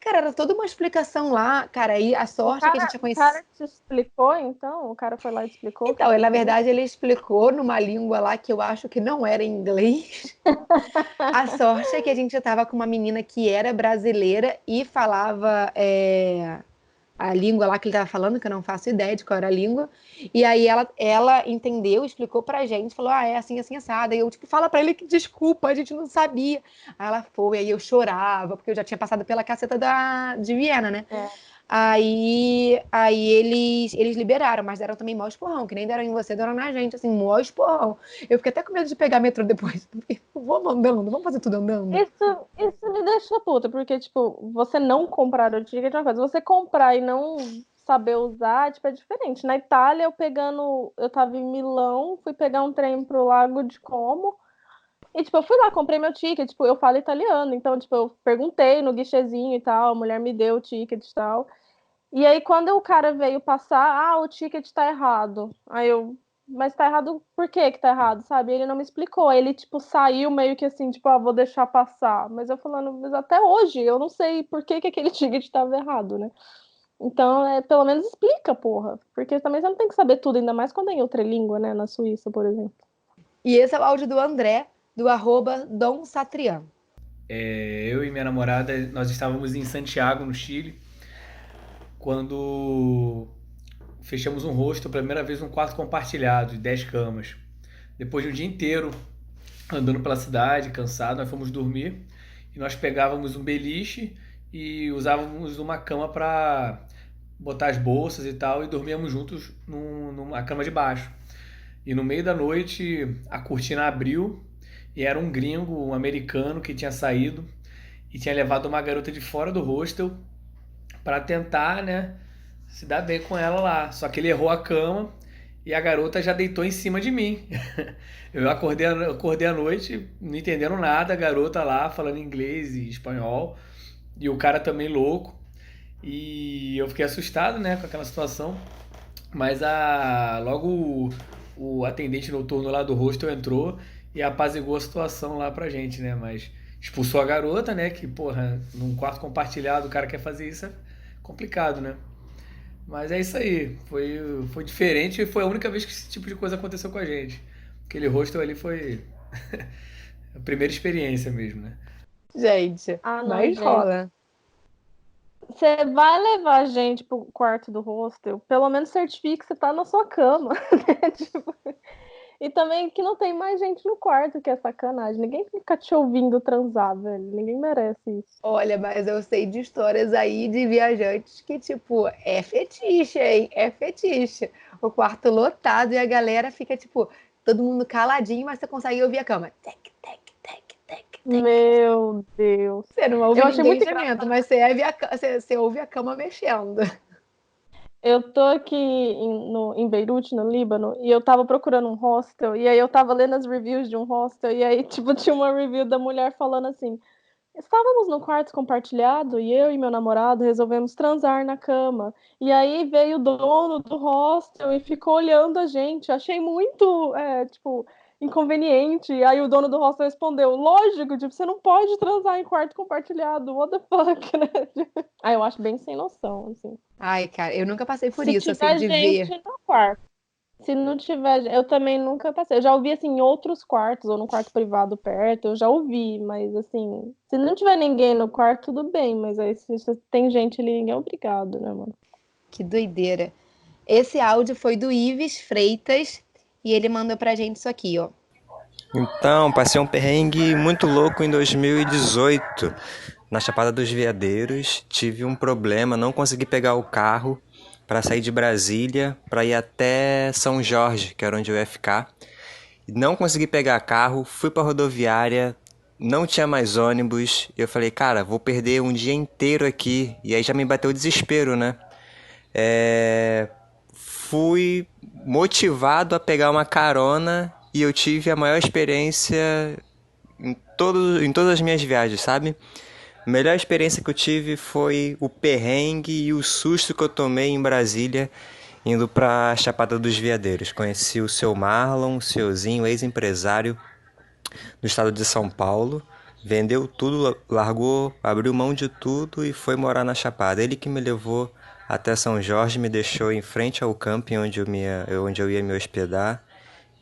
Cara, era toda uma explicação lá, cara, e a O sorte é que a gente tinha o conhecido. cara te explicou, então? O cara foi lá e explicou o que Então, na aconteceu? verdade, ele explicou numa língua lá que eu acho que não era inglês. A sorte é que a gente estava com uma menina que era brasileira e falava a língua lá que ele estava falando, que eu não faço ideia de qual era a língua. E aí ela entendeu, explicou pra gente, falou: é assim, assim, assada. E eu, tipo, fala pra ele que desculpa, a gente não sabia. Aí ela foi, aí eu chorava, porque eu já tinha passado pela caceta de Viena, né? É. Aí eles liberaram, mas deram também mó esporrão, que nem deram em você, deram na gente, assim, mó esporrão. Eu fiquei até com medo de pegar metrô depois. Vamos andando, vamos fazer tudo andando. Isso me deixa puta, porque, tipo, você não comprar o ticket é uma coisa, você comprar e não saber usar, tipo, é diferente. Na Itália, eu tava em Milão, fui pegar um trem pro Lago de Como, e, tipo, eu fui lá, comprei meu ticket, tipo, eu falo italiano, então, tipo, eu perguntei no guichezinho e tal, a mulher me deu o ticket e tal. E aí, quando o cara veio passar, o ticket tá errado. Aí eu, mas tá errado por que tá errado, sabe? Ele não me explicou. Aí ele, tipo, saiu meio que assim, tipo, vou deixar passar. Mas eu falando, mas até hoje eu não sei por que aquele ticket tava errado, né? Então, pelo menos explica, porra. Porque também você não tem que saber tudo, ainda mais quando é em outra língua, né? Na Suíça, por exemplo. E esse é o áudio do André, do @DomSatrian. Eu e minha namorada, nós estávamos em Santiago, no Chile, quando fechamos um hostel, pela primeira vez um quarto compartilhado de 10 camas. Depois de um dia inteiro andando pela cidade, cansado, nós fomos dormir e nós pegávamos um beliche e usávamos uma cama para botar as bolsas e tal, e dormíamos juntos numa cama de baixo. E no meio da noite a cortina abriu e era um gringo, um americano que tinha saído e tinha levado uma garota de fora do hostel para tentar, né, se dar bem com ela lá. Só que ele errou a cama e a garota já deitou em cima de mim. Eu acordei à noite não entendendo nada, a garota lá falando inglês e espanhol e o cara também louco. E eu fiquei assustado, né, com aquela situação. Mas logo o atendente noturno lá do hostel entrou e apaziguou a situação lá pra gente, né? Mas expulsou a garota, né? Que, porra, num quarto compartilhado o cara quer fazer isso, é complicado, né? Mas é isso aí. Foi diferente e foi a única vez que esse tipo de coisa aconteceu com a gente. Aquele hostel ali foi a primeira experiência mesmo, né? Gente, Não, mas gente. rola. Você vai levar a gente pro quarto do hostel, pelo menos certifique que você tá na sua cama, né? Tipo, e também que não tem mais gente no quarto, que é sacanagem. Ninguém fica te ouvindo transar, velho. Ninguém merece isso. Olha, mas eu sei de histórias aí de viajantes que, tipo, é fetiche, hein? É fetiche. O quarto lotado e a galera fica, tipo, todo mundo caladinho, mas você consegue ouvir a cama. Tec, tec, tec, tec, tec. Meu Deus. Você não ouve Eu achei ninguém muito gemendo, mas você ouve a cama mexendo. Eu tô aqui em Beirute, no Líbano, e eu tava procurando um hostel, e aí eu tava lendo as reviews de um hostel, e aí, tipo, tinha uma review da mulher falando assim: estávamos no quarto compartilhado e eu e meu namorado resolvemos transar na cama. E aí veio o dono do hostel e ficou olhando a gente. Achei muito, tipo, inconveniente. E aí o dono do hostel respondeu: lógico, tipo, você não pode transar em quarto compartilhado. What the fuck, né? Aí eu acho bem sem noção, assim. Ai, cara, eu nunca passei por Se isso, tiver assim, de gente ver. no quarto. Se não tiver, eu também nunca passei. Eu já ouvi assim em outros quartos ou num quarto privado perto, eu já ouvi, mas assim, se não tiver ninguém no quarto, tudo bem, mas aí se tem gente ali, ninguém é obrigado, né, mano? Que doideira. Esse áudio foi do Ives Freitas e ele mandou pra gente isso aqui, ó. Então, passei um perrengue muito louco em 2018. Na Chapada dos Veadeiros, tive um problema, não consegui pegar o carro para sair de Brasília para ir até São Jorge, que era onde eu ia ficar. Não consegui pegar carro, fui para a rodoviária, não tinha mais ônibus. E eu falei, cara, vou perder um dia inteiro aqui. E aí já me bateu o desespero, né? Fui motivado a pegar uma carona e eu tive a maior experiência em todas as minhas viagens, sabe? A melhor experiência que eu tive foi o perrengue e o susto que eu tomei em Brasília, indo pra Chapada dos Veadeiros. Conheci o seu Marlon, o seuzinho, ex-empresário do estado de São Paulo. vendeu tudo, largou, abriu mão de tudo e foi morar na Chapada. Ele que me levou até São Jorge, me deixou em frente ao camping onde eu ia me hospedar.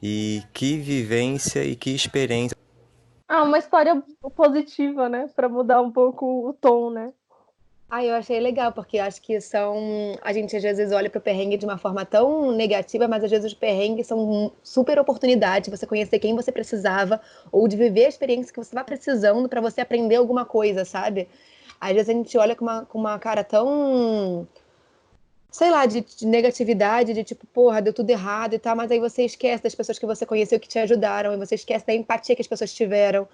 E que vivência e que experiência. Uma história positiva, né? Pra mudar um pouco o tom, né? Eu achei legal, porque acho que a gente às vezes olha para o perrengue de uma forma tão negativa, mas às vezes os perrengues são super oportunidade de você conhecer quem você precisava, ou de viver a experiência que você estava precisando para você aprender alguma coisa, sabe? Às vezes a gente olha com uma cara tão, sei lá, de negatividade, de tipo, porra, deu tudo errado e tal, mas aí você esquece das pessoas que você conheceu que te ajudaram, e você esquece da empatia que as pessoas tiveram.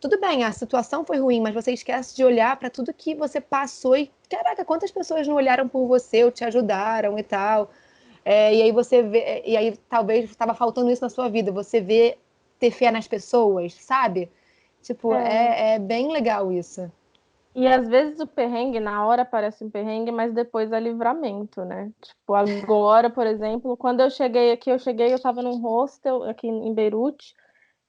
Tudo bem, a situação foi ruim, mas você esquece de olhar para tudo que você passou e, caraca, quantas pessoas não olharam por você ou te ajudaram e tal. E aí você vê, e aí talvez estava faltando isso na sua vida, você vê ter fé nas pessoas, sabe? Tipo, é bem legal isso. E às vezes o perrengue, na hora parece um perrengue, mas depois é livramento, né? Tipo, agora, por exemplo, quando eu cheguei aqui, eu tava num hostel aqui em Beirute,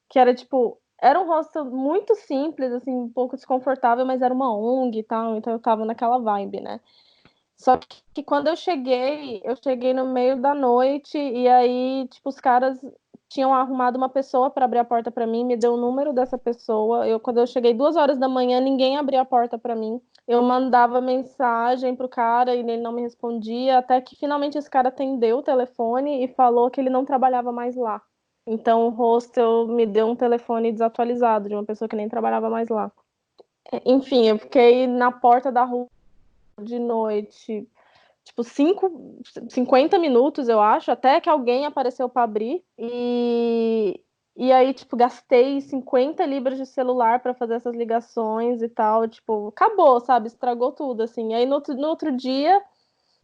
que era tipo, era um hostel muito simples, assim, um pouco desconfortável, mas era uma ONG e tal, então eu tava naquela vibe, né? Só que quando eu cheguei no meio da noite e aí, tipo, os caras tinham arrumado uma pessoa para abrir a porta para mim, me deu o número dessa pessoa. Quando eu cheguei 2 horas da manhã, ninguém abria a porta para mim. Eu mandava mensagem pro cara e ele não me respondia, até que finalmente esse cara atendeu o telefone e falou que ele não trabalhava mais lá. Então o hostel me deu um telefone desatualizado de uma pessoa que nem trabalhava mais lá. Enfim, eu fiquei na porta da rua de noite, tipo, 50 minutos, eu acho, até que alguém apareceu para abrir. E aí, tipo, gastei 50 libras de celular para fazer essas ligações e tal. Tipo, acabou, sabe? Estragou tudo, assim. Aí no outro dia,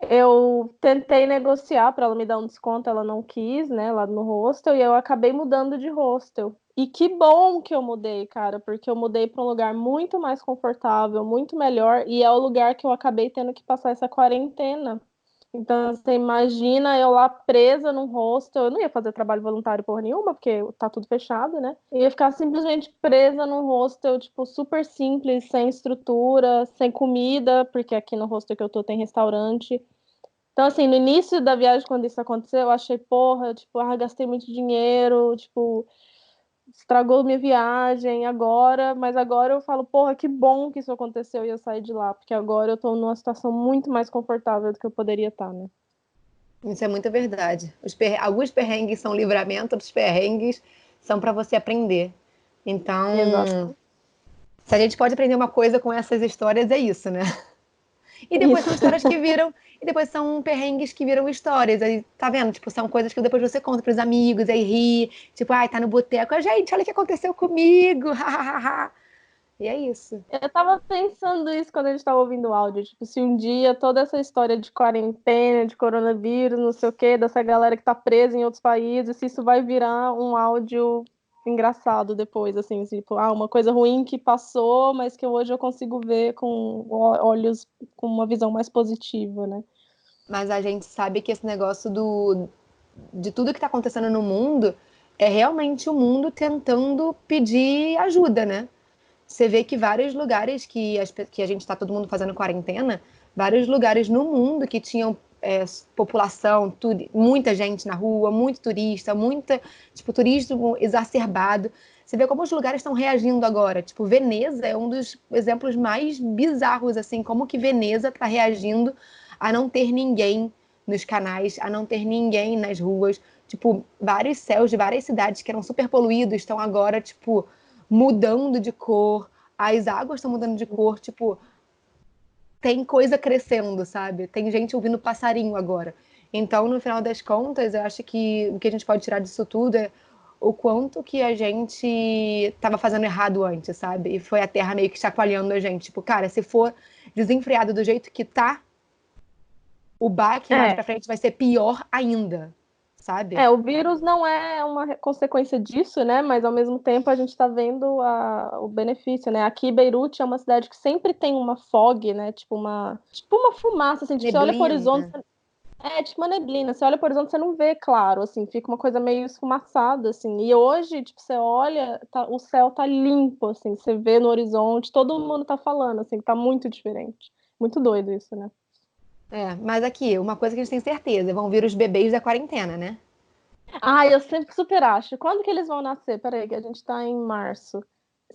eu tentei negociar para ela me dar um desconto, ela não quis, né, lá no hostel, e eu acabei mudando de hostel. E que bom que eu mudei, cara, porque eu mudei para um lugar muito mais confortável, muito melhor, e é o lugar que eu acabei tendo que passar essa quarentena. Então, você imagina eu lá presa num hostel, eu não ia fazer trabalho voluntário porra nenhuma, porque tá tudo fechado, né? Eu ia ficar simplesmente presa num hostel, tipo, super simples, sem estrutura, sem comida, porque aqui no hostel que eu tô tem restaurante. Então, assim, no início da viagem, quando isso aconteceu, eu achei, porra, tipo, gastei muito dinheiro, tipo, estragou minha viagem agora, mas agora eu falo, porra, que bom que isso aconteceu e eu saí de lá, porque agora eu tô numa situação muito mais confortável do que eu poderia estar, né? Isso é muita verdade. Alguns perrengues são livramento, outros perrengues são para você aprender. Então, Exato. se a gente pode aprender uma coisa com essas histórias, é isso, né? E depois são histórias que viram, e depois são perrengues que viram histórias. Aí, tá vendo? Tipo, são coisas que depois você conta pros amigos, aí ri, tipo, ai, tá no boteco, gente, olha o que aconteceu comigo, hahaha. E é isso. Eu tava pensando isso quando a gente tava ouvindo o áudio, tipo, se um dia toda essa história de quarentena, de coronavírus, não sei o quê, dessa galera que tá presa em outros países, se isso vai virar um áudio engraçado depois, assim, tipo, uma coisa ruim que passou, mas que hoje eu consigo ver com olhos, com uma visão mais positiva, né? Mas a gente sabe que esse negócio de tudo que tá acontecendo no mundo é realmente o mundo tentando pedir ajuda, né? Você vê que vários lugares que a gente está todo mundo fazendo quarentena, vários lugares no mundo que tinham população, muita gente na rua, muito turista, tipo, turismo exacerbado. Você vê como os lugares estão reagindo agora. Tipo, Veneza é um dos exemplos mais bizarros, assim, como que Veneza está reagindo a não ter ninguém nos canais, a não ter ninguém nas ruas. Tipo, vários céus de várias cidades que eram super poluídos estão agora, tipo, mudando de cor, as águas estão mudando de cor, tipo, tem coisa crescendo, sabe? Tem gente ouvindo passarinho agora. Então, no final das contas, eu acho que o que a gente pode tirar disso tudo é o quanto que a gente estava fazendo errado antes, sabe? E foi a Terra meio que chacoalhando a gente. Tipo, cara, se for desenfreado do jeito que tá, o baque mais pra frente vai ser pior ainda, sabe? O vírus não é uma consequência disso, né? Mas ao mesmo tempo a gente está vendo o benefício, né? Aqui Beirute é uma cidade que sempre tem uma fog, né? Tipo uma fumaça, assim, tipo, você olha pro horizonte, É tipo uma neblina. Você olha pro horizonte, você não vê claro, assim, fica uma coisa meio esfumaçada, assim. E hoje, tipo, você olha, o céu tá limpo, assim, você vê no horizonte, todo mundo tá falando, assim, tá muito diferente. Muito doido isso, né? Mas aqui, uma coisa que a gente tem certeza, vão vir os bebês da quarentena, né? Ah, eu sempre super acho. Quando que eles vão nascer? Peraí, que a gente tá em março.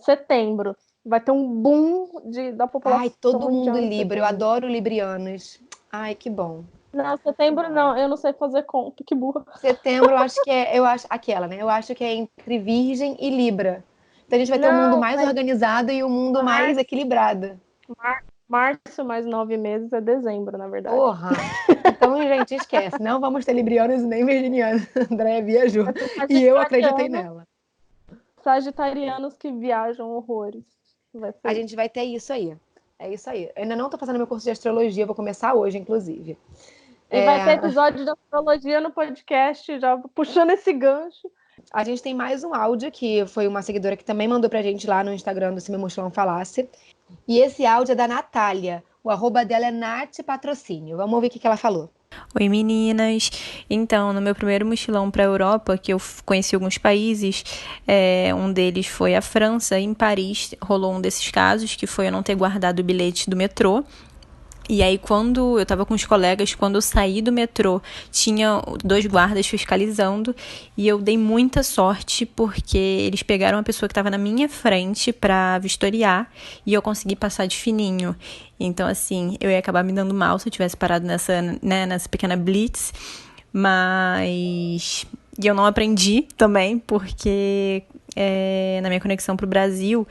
Setembro. Vai ter um boom da Ai, população todo mundo mundial em Libra, eu setembro. adoro librianos. Ai, que bom. Não, setembro não, eu não sei fazer conta, que burra. Setembro eu acho aquela, né? Eu acho que é entre Virgem e Libra. Então a gente vai ter um mundo Não, mais mas organizado e um mundo mais equilibrado. março mais 9 meses é dezembro, na verdade. Porra! Então, gente, esquece. Não vamos ter librianos nem virginianos. Andréia viajou. E eu acreditei nela. Sagitarianos que viajam horrores. A gente vai ter isso aí. É isso aí. Eu ainda não tô fazendo meu curso de astrologia, vou começar hoje, inclusive. E vai ter episódio de astrologia no podcast, já puxando esse gancho. A gente tem mais um áudio que foi uma seguidora que também mandou pra gente lá no Instagram do Se Me Mochilão Falasse. E esse áudio é da Natália. O arroba dela é Nath Patrocínio. Vamos ouvir o que ela falou. Oi meninas, então no meu primeiro mochilão para a Europa, que eu conheci alguns países, um deles foi a França. Em Paris rolou um desses casos, que foi eu não ter guardado o bilhete do metrô. E aí, quando eu tava com os colegas, quando eu saí do metrô, tinha 2 guardas fiscalizando e eu dei muita sorte porque eles pegaram uma pessoa que tava na minha frente pra vistoriar e eu consegui passar de fininho. Então, assim, eu ia acabar me dando mal se eu tivesse parado nessa pequena blitz, mas... E eu não aprendi também, porque na minha conexão para o Brasil,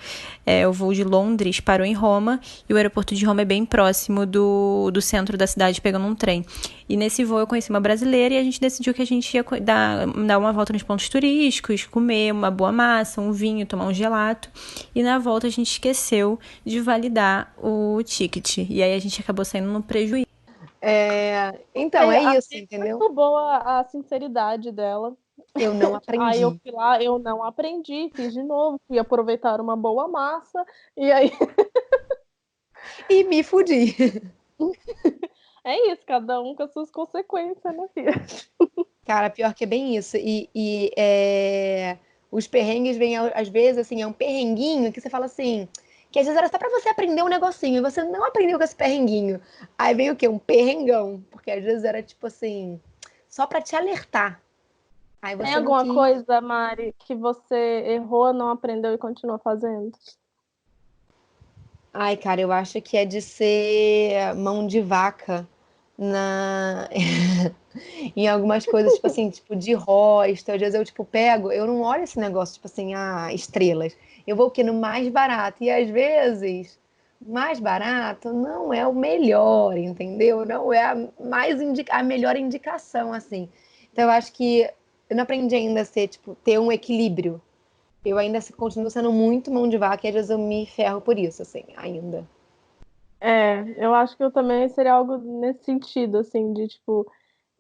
o voo de Londres parou em Roma, e o aeroporto de Roma é bem próximo do centro da cidade, pegando um trem. E nesse voo eu conheci uma brasileira e a gente decidiu que a gente ia dar uma volta nos pontos turísticos, comer uma boa massa, um vinho, tomar um gelato. E na volta a gente esqueceu de validar o ticket. E aí a gente acabou saindo no prejuízo. Então, é isso, entendeu? Muito boa a sinceridade dela. Eu não aprendi. Aí eu fui lá, eu não aprendi, fiz de novo, fui aproveitar uma boa massa, e aí... E me fudi. É isso, cada um com as suas consequências, né, filha? Cara, pior que é bem isso. Os perrengues vêm, às vezes, assim, é um perrenguinho que você fala assim... Que às vezes era só pra você aprender um negocinho, e você não aprendeu com esse perrenguinho. Aí vem o quê? Um perrengão. Porque às vezes era tipo assim, só pra te alertar. Aí você Tem alguma coisa, Mari, que você errou, não aprendeu e continua fazendo? Ai, cara, eu acho que é de ser mão de vaca em algumas coisas, tipo assim, tipo de rosto. Às vezes eu, tipo, pego, eu não olho esse negócio, tipo assim, estrelas. Eu vou o quê? No mais barato. E às vezes, mais barato não é o melhor, entendeu? Não é a melhor indicação, assim. Então eu acho que eu não aprendi ainda a ser, tipo, ter um equilíbrio. Eu ainda continuo sendo muito mão de vaca e às vezes eu me ferro por isso, assim, ainda. Eu acho que eu também seria algo nesse sentido, assim, de tipo...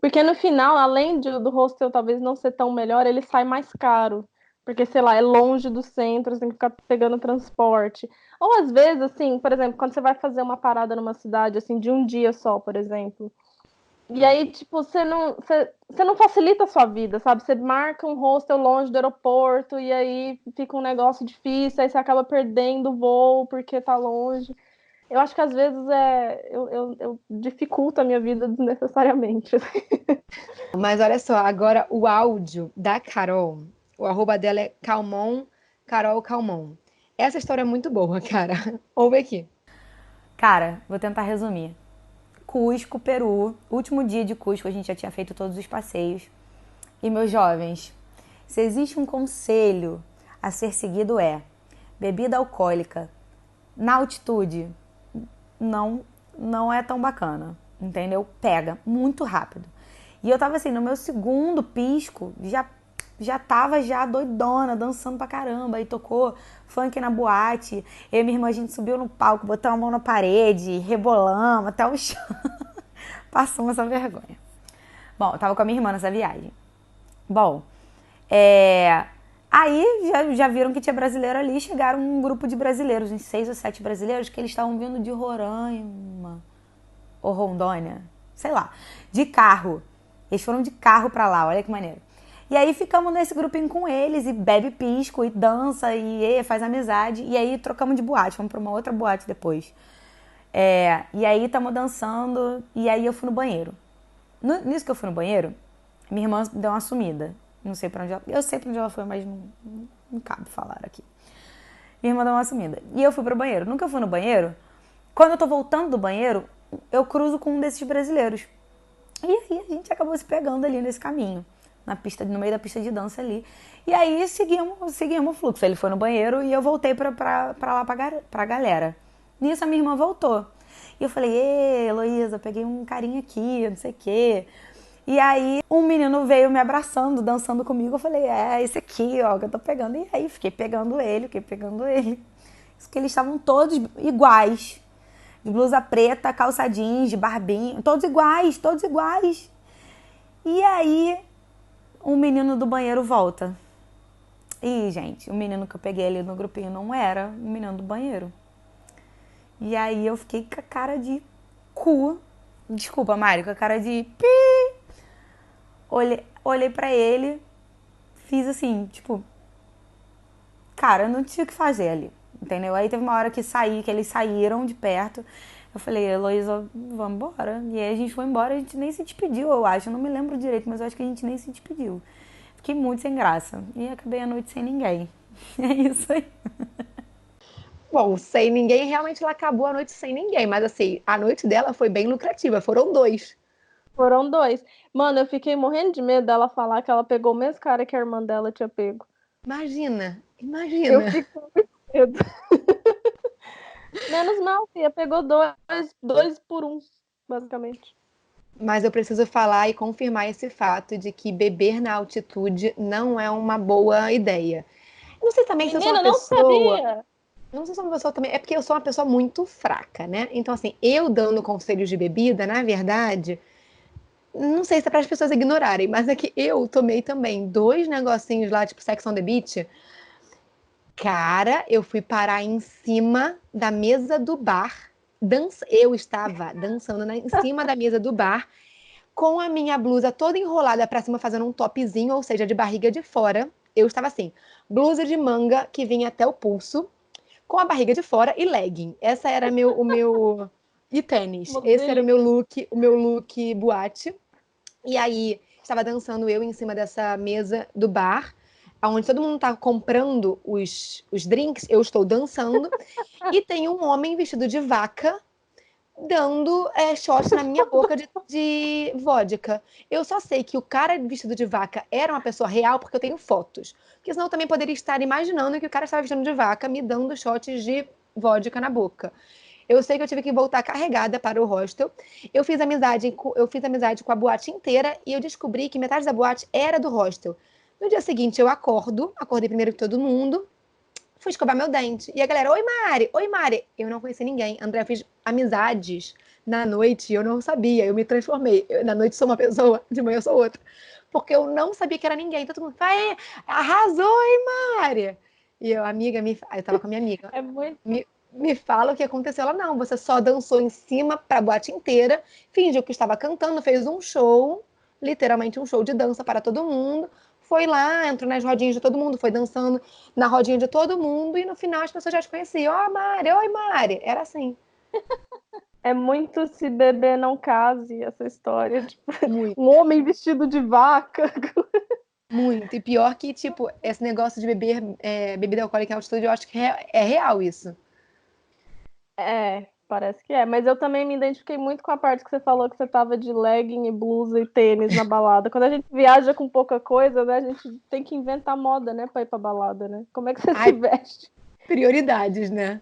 Porque no final, além do hostel talvez não ser tão melhor, ele sai mais caro. Porque, sei lá, é longe do centro, você tem que ficar pegando transporte. Ou às vezes, assim, por exemplo, quando você vai fazer uma parada numa cidade, assim, de um dia só, por exemplo. E aí, tipo, você não facilita a sua vida, sabe? Você marca um hostel longe do aeroporto e aí fica um negócio difícil, aí você acaba perdendo o voo porque tá longe. Eu acho que às vezes eu dificulto a minha vida desnecessariamente. Mas olha só, agora o áudio da Carol, o arroba dela é Carol Calmon. Essa história é muito boa, cara. Ouve aqui. Cara, vou tentar resumir. Cusco, Peru, último dia de Cusco, a gente já tinha feito todos os passeios. E meus jovens, se existe um conselho a ser seguido bebida alcoólica na altitude não é tão bacana, entendeu? Pega muito rápido. E eu tava assim, no meu segundo pisco, já tava doidona, dançando pra caramba. Aí tocou funk na boate. Eu e minha irmã, a gente subiu no palco, botamos a mão na parede, rebolamos até o chão. Passamos essa vergonha. Bom, eu tava com a minha irmã nessa viagem. Bom, aí já viram que tinha brasileiro ali. Chegaram um grupo de brasileiros, uns 6 ou 7 brasileiros, que eles estavam vindo de Roraima ou Rondônia. sei lá, de carro. Eles foram de carro pra lá, olha que maneiro. E aí ficamos nesse grupinho com eles, e bebe pisco, e dança, e faz amizade. E aí trocamos de boate, fomos pra uma outra boate depois. E aí estamos dançando, e aí eu fui no banheiro. Nisso que eu fui no banheiro, minha irmã deu uma sumida. Não sei pra onde ela... Eu sei pra onde ela foi, mas não cabe falar aqui. Minha irmã deu uma sumida. E eu fui pro banheiro. Nunca fui no banheiro. Quando eu tô voltando do banheiro, eu cruzo com um desses brasileiros. E aí a gente acabou se pegando ali nesse caminho. No meio da pista de dança ali. E aí seguimos o fluxo. Ele foi no banheiro e eu voltei pra lá pra galera. Nisso a minha irmã voltou. E eu falei, Heloísa, peguei um carinha aqui, não sei o quê. E aí um menino veio me abraçando, dançando comigo. Eu falei, esse aqui, ó, que eu tô pegando. E aí fiquei pegando ele. Isso que eles estavam todos iguais. De blusa preta, calça jeans, de barbinho. Todos iguais. E aí um menino do banheiro volta. E, gente, o menino que eu peguei ali no grupinho não era o menino do banheiro. E aí eu fiquei com a cara de cu. Desculpa, Mari, com a cara de pi. Olhei pra ele, fiz assim, tipo... Cara, eu não tinha o que fazer ali, entendeu? Aí teve uma hora que eles saíram de perto. Eu falei, Heloísa, vamos embora. E aí a gente foi embora, a gente nem se despediu, eu acho. Eu não me lembro direito, mas eu acho que a gente nem se despediu. Fiquei muito sem graça. E acabei a noite sem ninguém. É isso aí. Bom, sem ninguém, realmente ela acabou a noite sem ninguém. Mas assim, a noite dela foi bem lucrativa. Foram 2. Mano, eu fiquei morrendo de medo dela falar que ela pegou o mesmo cara que a irmã dela tinha pego. Imagina. Eu fiquei com muito medo. Menos mal, filha. Pegou 2 por 1, basicamente. Mas eu preciso falar e confirmar esse fato de que beber na altitude não é uma boa ideia. Não sei também se eu sou uma pessoa... Sabia. Não sei se eu sou uma pessoa também... É porque eu sou uma pessoa muito fraca, né? Então, assim, eu dando conselhos de bebida, na verdade... Não sei se é para as pessoas ignorarem, mas é que eu tomei também 2 negocinhos lá, tipo Sex on the Beach. Cara, eu fui parar em cima da mesa do bar. Eu estava dançando em cima da mesa do bar, com a minha blusa toda enrolada para cima, fazendo um topzinho, ou seja, de barriga de fora. Eu estava assim, blusa de manga que vinha até o pulso, com a barriga de fora e legging. Essa era o meu... E tênis. Esse era o meu look boate. E aí, estava dançando eu em cima dessa mesa do bar, onde todo mundo tá comprando os drinks, eu estou dançando, e tem um homem vestido de vaca dando shot na minha boca de vodka. Eu só sei que o cara vestido de vaca era uma pessoa real porque eu tenho fotos. Porque senão eu também poderia estar imaginando que o cara estava vestido de vaca me dando shots de vodka na boca. Eu sei que eu tive que voltar carregada para o hostel. Eu fiz amizade com a boate inteira e eu descobri que metade da boate era do hostel. No dia seguinte eu acordei primeiro que todo mundo, fui escovar meu dente. E a galera, oi Mari. Eu não conheci ninguém. André, eu fiz amizades na noite e eu não sabia. Eu me transformei. Na noite sou uma pessoa, de manhã eu sou outra. Porque eu não sabia que era ninguém. Todo mundo, arrasou, hein, Mari? E eu, eu tava com a minha amiga. É muito... Me fala o que aconteceu. Ela, não, você só dançou em cima pra boate inteira, fingiu que estava cantando, fez um show, literalmente um show de dança para todo mundo, foi lá, entrou nas rodinhas de todo mundo, foi dançando na rodinha de todo mundo, e no final as pessoas já te conheciam. Oi, Mari. Era assim. É muito se beber não case, essa história. Tipo, um homem vestido de vaca. Muito. E pior que, tipo, esse negócio de beber bebida alcoólica em altitude, eu acho que é real isso. Parece que é. Mas eu também me identifiquei muito com a parte que você falou que você tava de legging e blusa e tênis na balada. Quando a gente viaja com pouca coisa, né? A gente tem que inventar moda, né? Pra ir pra balada, né? Como é que você se veste? Prioridades, né?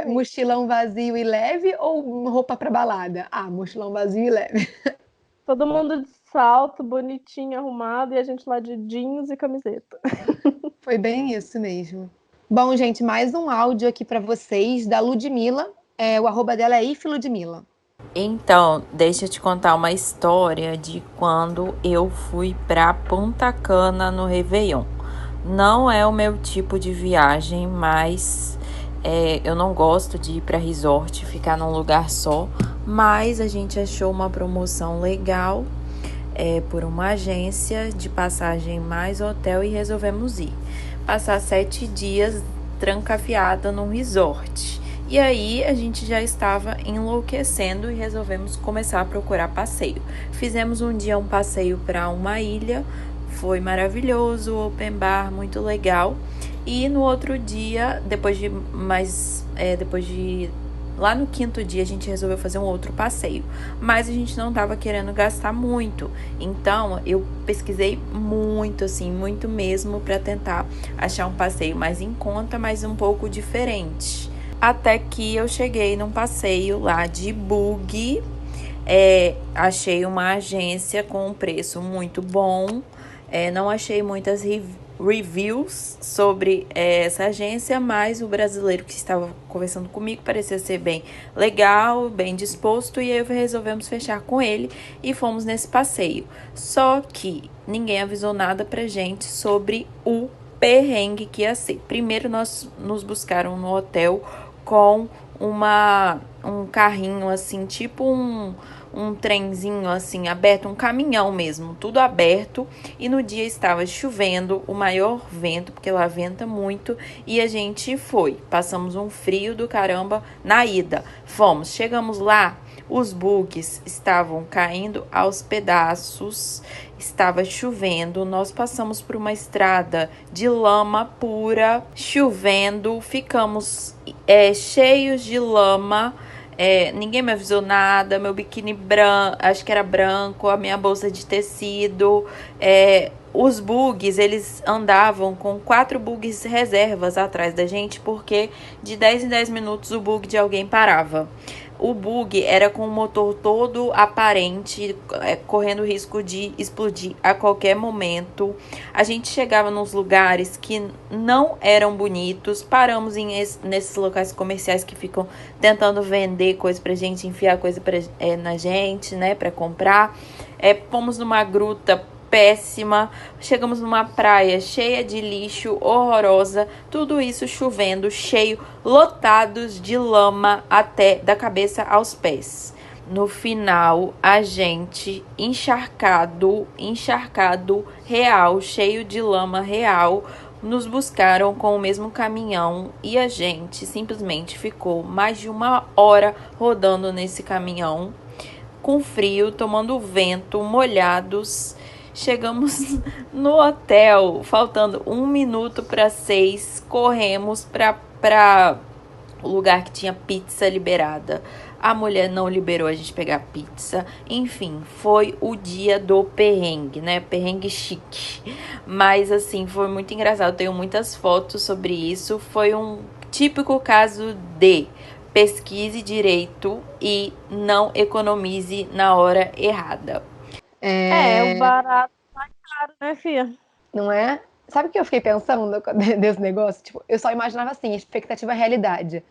Mochilão vazio e leve ou roupa pra balada? Mochilão vazio e leve. Todo mundo de salto, bonitinho, arrumado, e a gente lá de jeans e camiseta. Foi bem isso mesmo. Bom, gente, mais um áudio aqui para vocês da Ludmilla. O arroba dela é ifludmilla. Então, deixa eu te contar uma história de quando eu fui pra Punta Cana no Réveillon. Não é o meu tipo de viagem, mas Eu não gosto de ir para resort, ficar num lugar só, mas a gente achou uma promoção legal por uma agência de passagem mais hotel e resolvemos ir. Passar 7 dias trancafiada num resort. E aí a gente já estava enlouquecendo e resolvemos começar a procurar passeio. Fizemos um dia um passeio para uma ilha, foi maravilhoso, open bar, muito legal. E no outro dia, depois de lá no 5º dia, a gente resolveu fazer um outro passeio. Mas a gente não estava querendo gastar muito. Então, eu pesquisei muito, assim, muito mesmo, para tentar achar um passeio mais em conta, mas um pouco diferente. Até que eu cheguei num passeio lá de buggy. Achei uma agência com um preço muito bom. Não achei muitas reviews sobre essa agência, mas o brasileiro que estava conversando comigo parecia ser bem legal, bem disposto, e aí resolvemos fechar com ele e fomos nesse passeio. Só que ninguém avisou nada pra gente sobre o perrengue que ia ser. Primeiro nos buscaram no hotel com um carrinho assim, tipo um trenzinho assim aberto, um caminhão mesmo, tudo aberto, e no dia estava chovendo, o maior vento, porque lá venta muito, e a gente passamos um frio do caramba na ida. Chegamos lá, os bugs estavam caindo aos pedaços, estava chovendo, nós passamos por uma estrada de lama pura, chovendo, ficamos cheios de lama. Ninguém me avisou nada, meu biquíni branco, acho que era branco, a minha bolsa de tecido, os bugs, eles andavam com 4 bugs reservas atrás da gente, porque de 10 em 10 minutos o bug de alguém parava. O bug era com o motor todo aparente, correndo risco de explodir a qualquer momento. A gente chegava nos lugares que não eram bonitos, paramos nesses locais comerciais que ficam tentando vender coisa pra gente, enfiar coisa na gente, né, pra comprar. Fomos numa gruta péssima, chegamos numa praia cheia de lixo, horrorosa, tudo isso chovendo, cheio, lotados de lama até da cabeça aos pés. No final, a gente encharcado real, cheio de lama real, nos buscaram com o mesmo caminhão e a gente simplesmente ficou mais de 1 hora rodando nesse caminhão, com frio, tomando vento, molhados. Chegamos no hotel, faltando 1 minuto para 6, corremos para o lugar que tinha pizza liberada. A mulher não liberou a gente pegar pizza. Enfim, foi o dia do perrengue, né? Perrengue chique. Mas, assim, foi muito engraçado. Eu tenho muitas fotos sobre isso. Foi um típico caso de pesquise direito e não economize na hora errada. O barato tá caro, né, filha? Não é? Sabe o que eu fiquei pensando desse negócio? Tipo, eu só imaginava assim, expectativa realidade.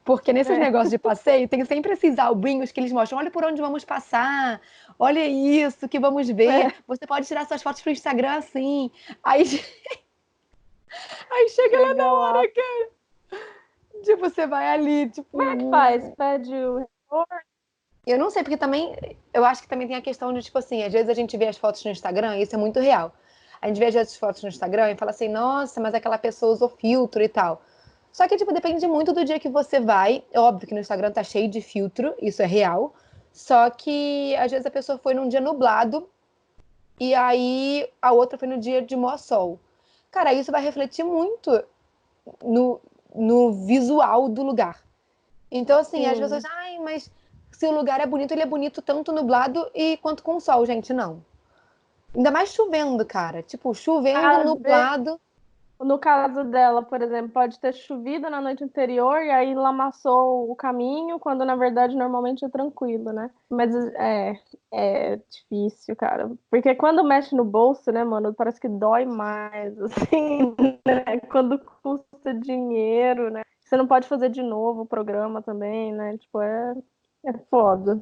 Porque nesses negócios de passeio, tem sempre esses albinhos que eles mostram. Olha por onde vamos passar. Olha isso que vamos ver. Você pode tirar suas fotos pro Instagram assim. Aí chega lá na hora, cara. Tipo, você vai ali, tipo... Como é que faz? Pede o retorno? Eu não sei, porque também... Eu acho que também tem a questão de, tipo assim, às vezes a gente vê as fotos no Instagram e isso é muito real. A gente vê às vezes as fotos no Instagram e fala assim, nossa, mas aquela pessoa usou filtro e tal. Só que, tipo, depende muito do dia que você vai. É óbvio que no Instagram tá cheio de filtro, isso é real. Só que, às vezes, a pessoa foi num dia nublado e aí a outra foi no dia de maior sol. Cara, isso vai refletir muito no visual do lugar. Então, assim, às vezes, mas se o lugar é bonito, ele é bonito tanto nublado quanto com sol, gente, não. Ainda mais chovendo, cara. Tipo, chovendo, nublado. No caso dela, por exemplo, pode ter chovido na noite anterior e aí lamaçou o caminho, quando na verdade normalmente é tranquilo, né? Mas é difícil, cara. Porque quando mexe no bolso, né, mano, parece que dói mais, assim, né? Quando custa dinheiro, né? Você não pode fazer de novo o programa também, né? Tipo, é foda.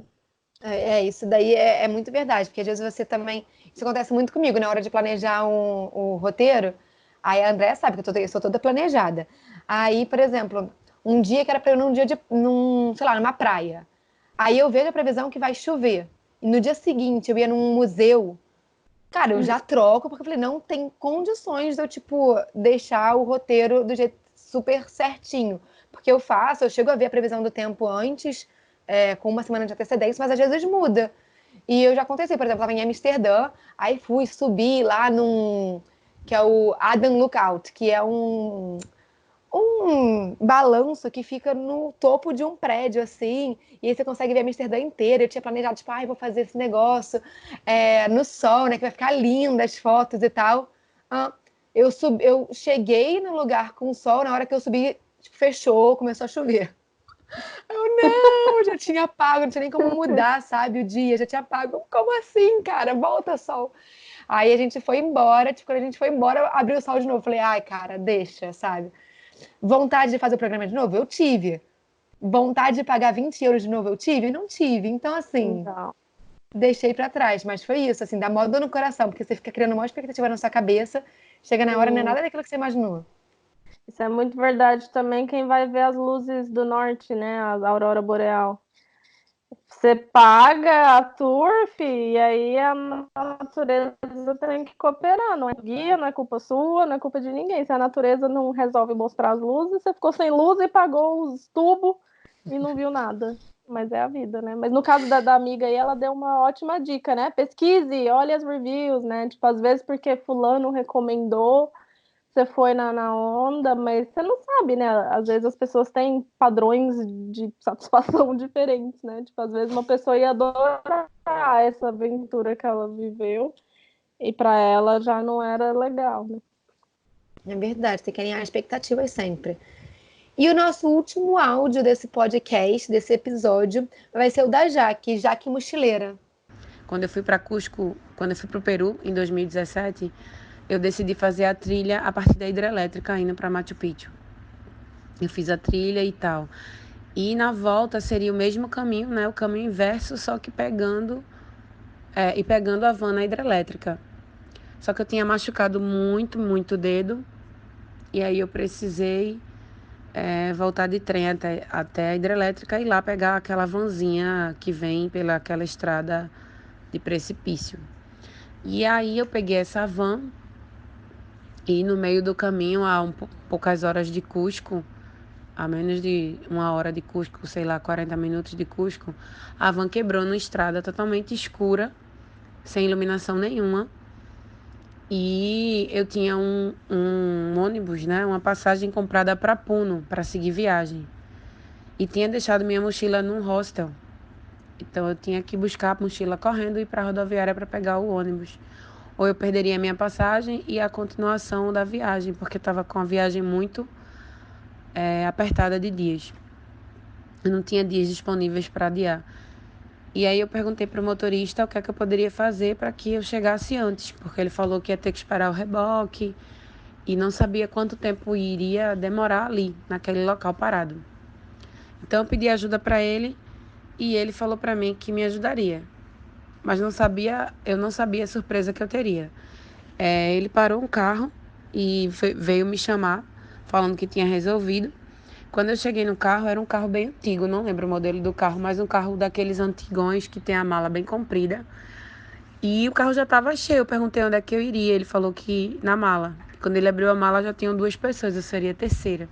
Isso daí é muito verdade, porque às vezes você também... Isso acontece muito comigo na hora de planejar o roteiro. Aí a Andréia sabe que eu sou toda planejada. Aí, por exemplo, um dia que era para ir sei lá, numa praia. Aí eu vejo a previsão que vai chover. E no dia seguinte eu ia num museu. Cara, eu já troco, porque eu falei, não tem condições de eu, tipo, deixar o roteiro do jeito super certinho. Porque eu chego a ver a previsão do tempo antes, com uma semana de antecedência, mas às vezes muda. E eu já aconteceu, por exemplo, eu estava em Amsterdã, aí subi lá que é o Adam Lookout, que é um balanço que fica no topo de um prédio, assim, e aí você consegue ver Amsterdã inteira. Eu tinha planejado, tipo, vou fazer esse negócio no sol, né, que vai ficar lindo as fotos e tal. Eu cheguei no lugar com o sol, na hora que eu subi, tipo, fechou, começou a chover. Eu já tinha pago, não tinha nem como mudar, sabe, o dia, já tinha pago. Como assim, cara? Volta sol. Aí a gente foi embora, tipo, quando a gente foi embora, abriu o sol de novo. Falei, ai, cara, deixa, sabe? Vontade de fazer o programa de novo? Eu tive. Vontade de pagar 20 euros de novo? Eu tive? Não tive. Então, assim, deixei pra trás. Mas foi isso, assim, dá mó dor no coração, porque você fica criando uma expectativa na sua cabeça, chega na hora, não é nada daquilo que você imaginou. Isso é muito verdade também, quem vai ver as luzes do norte, né, a aurora boreal. Você paga a tour, e aí a natureza tem que cooperar, não é guia, não é culpa sua, não é culpa de ninguém. Se a natureza não resolve mostrar as luzes, você ficou sem luz e pagou os tubos e não viu nada. Mas é a vida, né? Mas no caso da amiga aí, ela deu uma ótima dica, né? Pesquise, olhe as reviews, né? Tipo, às vezes porque fulano recomendou, você foi na onda, mas você não sabe, né? Às vezes as pessoas têm padrões de satisfação diferentes, né? Tipo, às vezes uma pessoa ia adorar essa aventura que ela viveu e para ela já não era legal, né? É verdade, tem que alinhar expectativas sempre. E o nosso último áudio desse podcast, desse episódio, vai ser o da Jaque Mochileira. Quando eu fui para Cusco, quando eu fui para o Peru, em 2017, eu decidi fazer a trilha a partir da hidrelétrica indo para Machu Picchu. Eu fiz a trilha e tal. E na volta seria o mesmo caminho, né? O caminho inverso, só que pegando a van na hidrelétrica. Só que eu tinha machucado muito o dedo. E aí eu precisei voltar de trem até a hidrelétrica e lá pegar aquela vanzinha que vem pelaquela estrada de precipício. E aí eu peguei essa van e no meio do caminho, a poucas horas de Cusco, a menos de 1 hora de Cusco, sei lá, 40 minutos de Cusco, a van quebrou numa estrada totalmente escura, sem iluminação nenhuma. E eu tinha um ônibus, né, uma passagem comprada para Puno, para seguir viagem. E tinha deixado minha mochila num hostel. Então eu tinha que buscar a mochila correndo e ir para a rodoviária para pegar o ônibus. Ou eu perderia a minha passagem e a continuação da viagem, porque estava com a viagem muito apertada de dias. Eu não tinha dias disponíveis para adiar. E aí eu perguntei para o motorista o que é que eu poderia fazer para que eu chegasse antes, porque ele falou que ia ter que esperar o reboque e não sabia quanto tempo iria demorar ali, naquele local parado. Então eu pedi ajuda para ele e ele falou para mim que me ajudaria. Mas eu não sabia a surpresa que eu teria. Ele parou um carro e veio me chamar, falando que tinha resolvido. Quando eu cheguei no carro, era um carro bem antigo, não lembro o modelo do carro, mas um carro daqueles antigões que tem a mala bem comprida. E o carro já estava cheio, eu perguntei onde é que eu iria, ele falou que na mala. Quando ele abriu a mala, já tinham 2 pessoas, eu seria a terceira.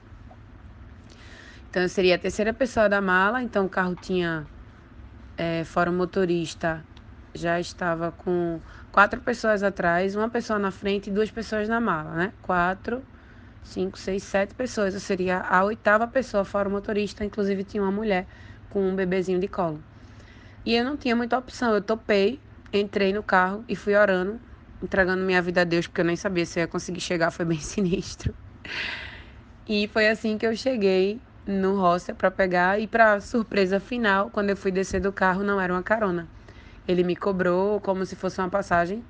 Então eu seria a terceira pessoa da mala, então o carro tinha, fora o motorista, já estava com 4 pessoas atrás, 1 pessoa na frente e 2 pessoas na mala, né? 4, 5, 6, 7 pessoas. Eu seria a 8ª pessoa, fora o motorista. Inclusive tinha uma mulher com um bebezinho de colo. E eu não tinha muita opção. Eu topei, entrei no carro e fui orando, entregando minha vida a Deus, porque eu nem sabia se eu ia conseguir chegar. Foi bem sinistro. E foi assim que eu cheguei no hostel para pegar. E para surpresa final, quando eu fui descer do carro, não era uma carona. Ele me cobrou como se fosse uma passagem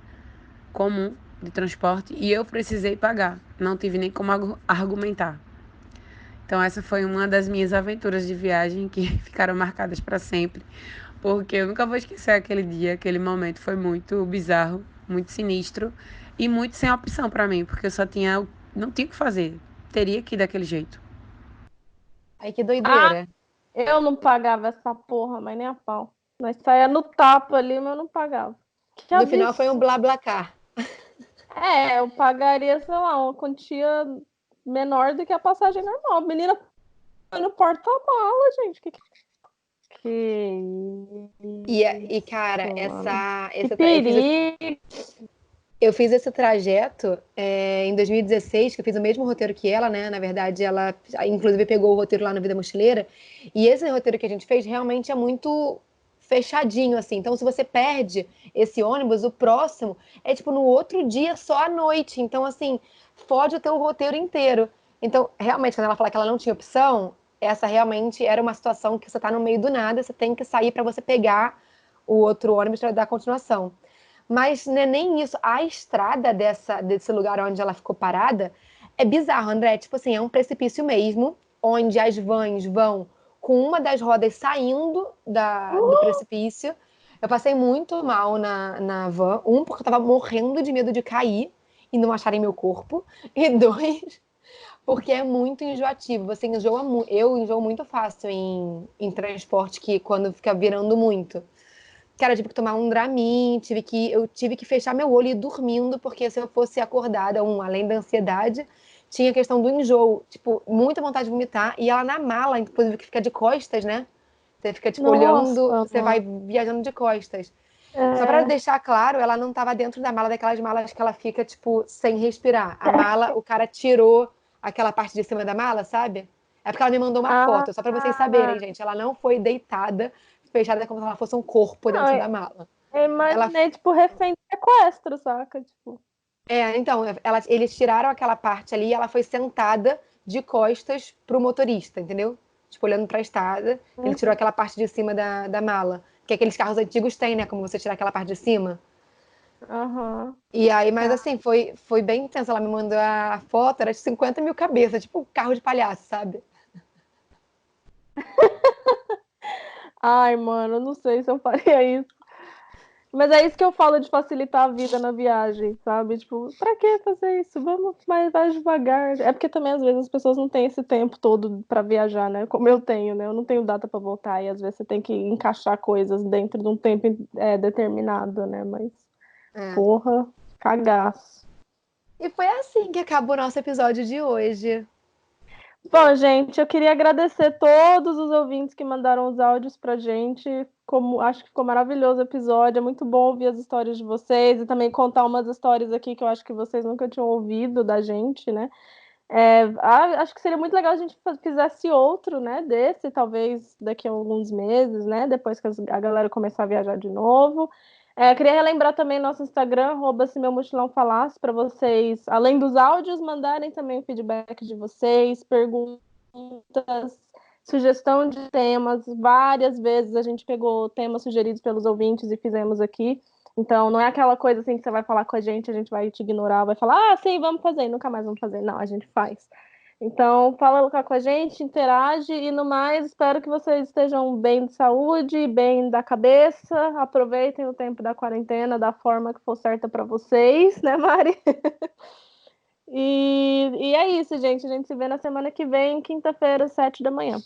comum de transporte e eu precisei pagar. Não tive nem como argumentar. Então essa foi uma das minhas aventuras de viagem que ficaram marcadas para sempre, porque eu nunca vou esquecer aquele dia, aquele momento. Foi muito bizarro, muito sinistro e muito sem opção para mim, porque eu não tinha o que fazer. Teria que ir daquele jeito. Ai, que doideira. Eu não pagava essa porra, mas nem a pau. Nós saía no tapa ali, mas eu não pagava. Que No final foi um BlaBlaCar. eu pagaria, sei lá, uma quantia menor do que a passagem normal. A menina foi no porta-mala, gente. E cara, que perigo. Eu fiz esse trajeto em 2016, que eu fiz o mesmo roteiro que ela, né? Na verdade, ela inclusive pegou o roteiro lá no Vida Mochileira. E esse roteiro que a gente fez realmente é muito fechadinho, assim. Então, se você perde esse ônibus, o próximo é tipo no outro dia, só à noite. Então, assim, fode o teu roteiro inteiro. Então, realmente, quando ela fala que ela não tinha opção, essa realmente era uma situação que você tá no meio do nada, você tem que sair para você pegar o outro ônibus para dar continuação. Mas não é nem isso. A estrada desse lugar onde ela ficou parada é bizarro, André. Tipo assim, é um precipício mesmo, onde as vans vão com uma das rodas saindo do precipício. Eu passei muito mal na van. Porque eu tava morrendo de medo de cair e não acharem meu corpo. E 2, porque é muito enjoativo. Você enjoa muito. Eu enjoo muito fácil em transporte, que quando fica virando muito. Cara, eu tive que tomar um Dramin, eu tive que fechar meu olho e ir dormindo, porque se eu fosse acordada, além da ansiedade, tinha a questão do enjoo, tipo, muita vontade de vomitar, e ela na mala, inclusive, que fica de costas, né? Você fica, tipo, olhando, você vai viajando de costas. Só pra deixar claro, ela não tava dentro da mala, daquelas malas que ela fica, tipo, sem respirar. A mala, o cara tirou aquela parte de cima da mala, sabe? É porque ela me mandou uma foto, só pra vocês saberem, gente. Ela não foi deitada, fechada como se ela fosse um corpo dentro da mala. Eu imaginei, tipo, refém de sequestro, saca? Tipo... então, eles tiraram aquela parte ali e ela foi sentada de costas pro motorista, entendeu? Tipo, olhando pra estrada. Ele tirou aquela parte de cima da mala. Que aqueles carros antigos têm, né? Como você tirar aquela parte de cima. E aí, mas assim, foi bem intenso. Ela me mandou a foto, era de 50 mil cabeças, tipo carro de palhaço, sabe? Ai, mano, eu não sei se eu faria isso. Mas é isso que eu falo de facilitar a vida na viagem, sabe? Tipo, pra que fazer isso? Vamos mais devagar. É porque também, às vezes, as pessoas não têm esse tempo todo pra viajar, né? Como eu tenho, né? Eu não tenho data pra voltar e, às vezes, você tem que encaixar coisas dentro de um tempo determinado, né? Mas, porra, cagaço. E foi assim que acaba o nosso episódio de hoje. Bom, gente, eu queria agradecer todos os ouvintes que mandaram os áudios pra gente. Acho que ficou maravilhoso o episódio. É muito bom ouvir as histórias de vocês e também contar umas histórias aqui que eu acho que vocês nunca tinham ouvido da gente, né? Acho que seria muito legal se a gente fizesse outro, né? Desse, talvez daqui a alguns meses, né? Depois que a galera começar a viajar de novo. Queria relembrar também nosso Instagram, @se meu mochilão falasse, para vocês, além dos áudios, mandarem também o feedback de vocês, perguntas, sugestão de temas. Várias vezes a gente pegou temas sugeridos pelos ouvintes e fizemos aqui. Então, não é aquela coisa assim que você vai falar com a gente vai te ignorar, vai falar, sim, vamos fazer, e nunca mais vamos fazer. Não, a gente faz. Então, fala com a gente, interage e no mais, espero que vocês estejam bem de saúde, bem da cabeça, aproveitem o tempo da quarentena da forma que for certa para vocês, né, Mari? E é isso, gente. A gente se vê na semana que vem, quinta-feira, 7 da manhã.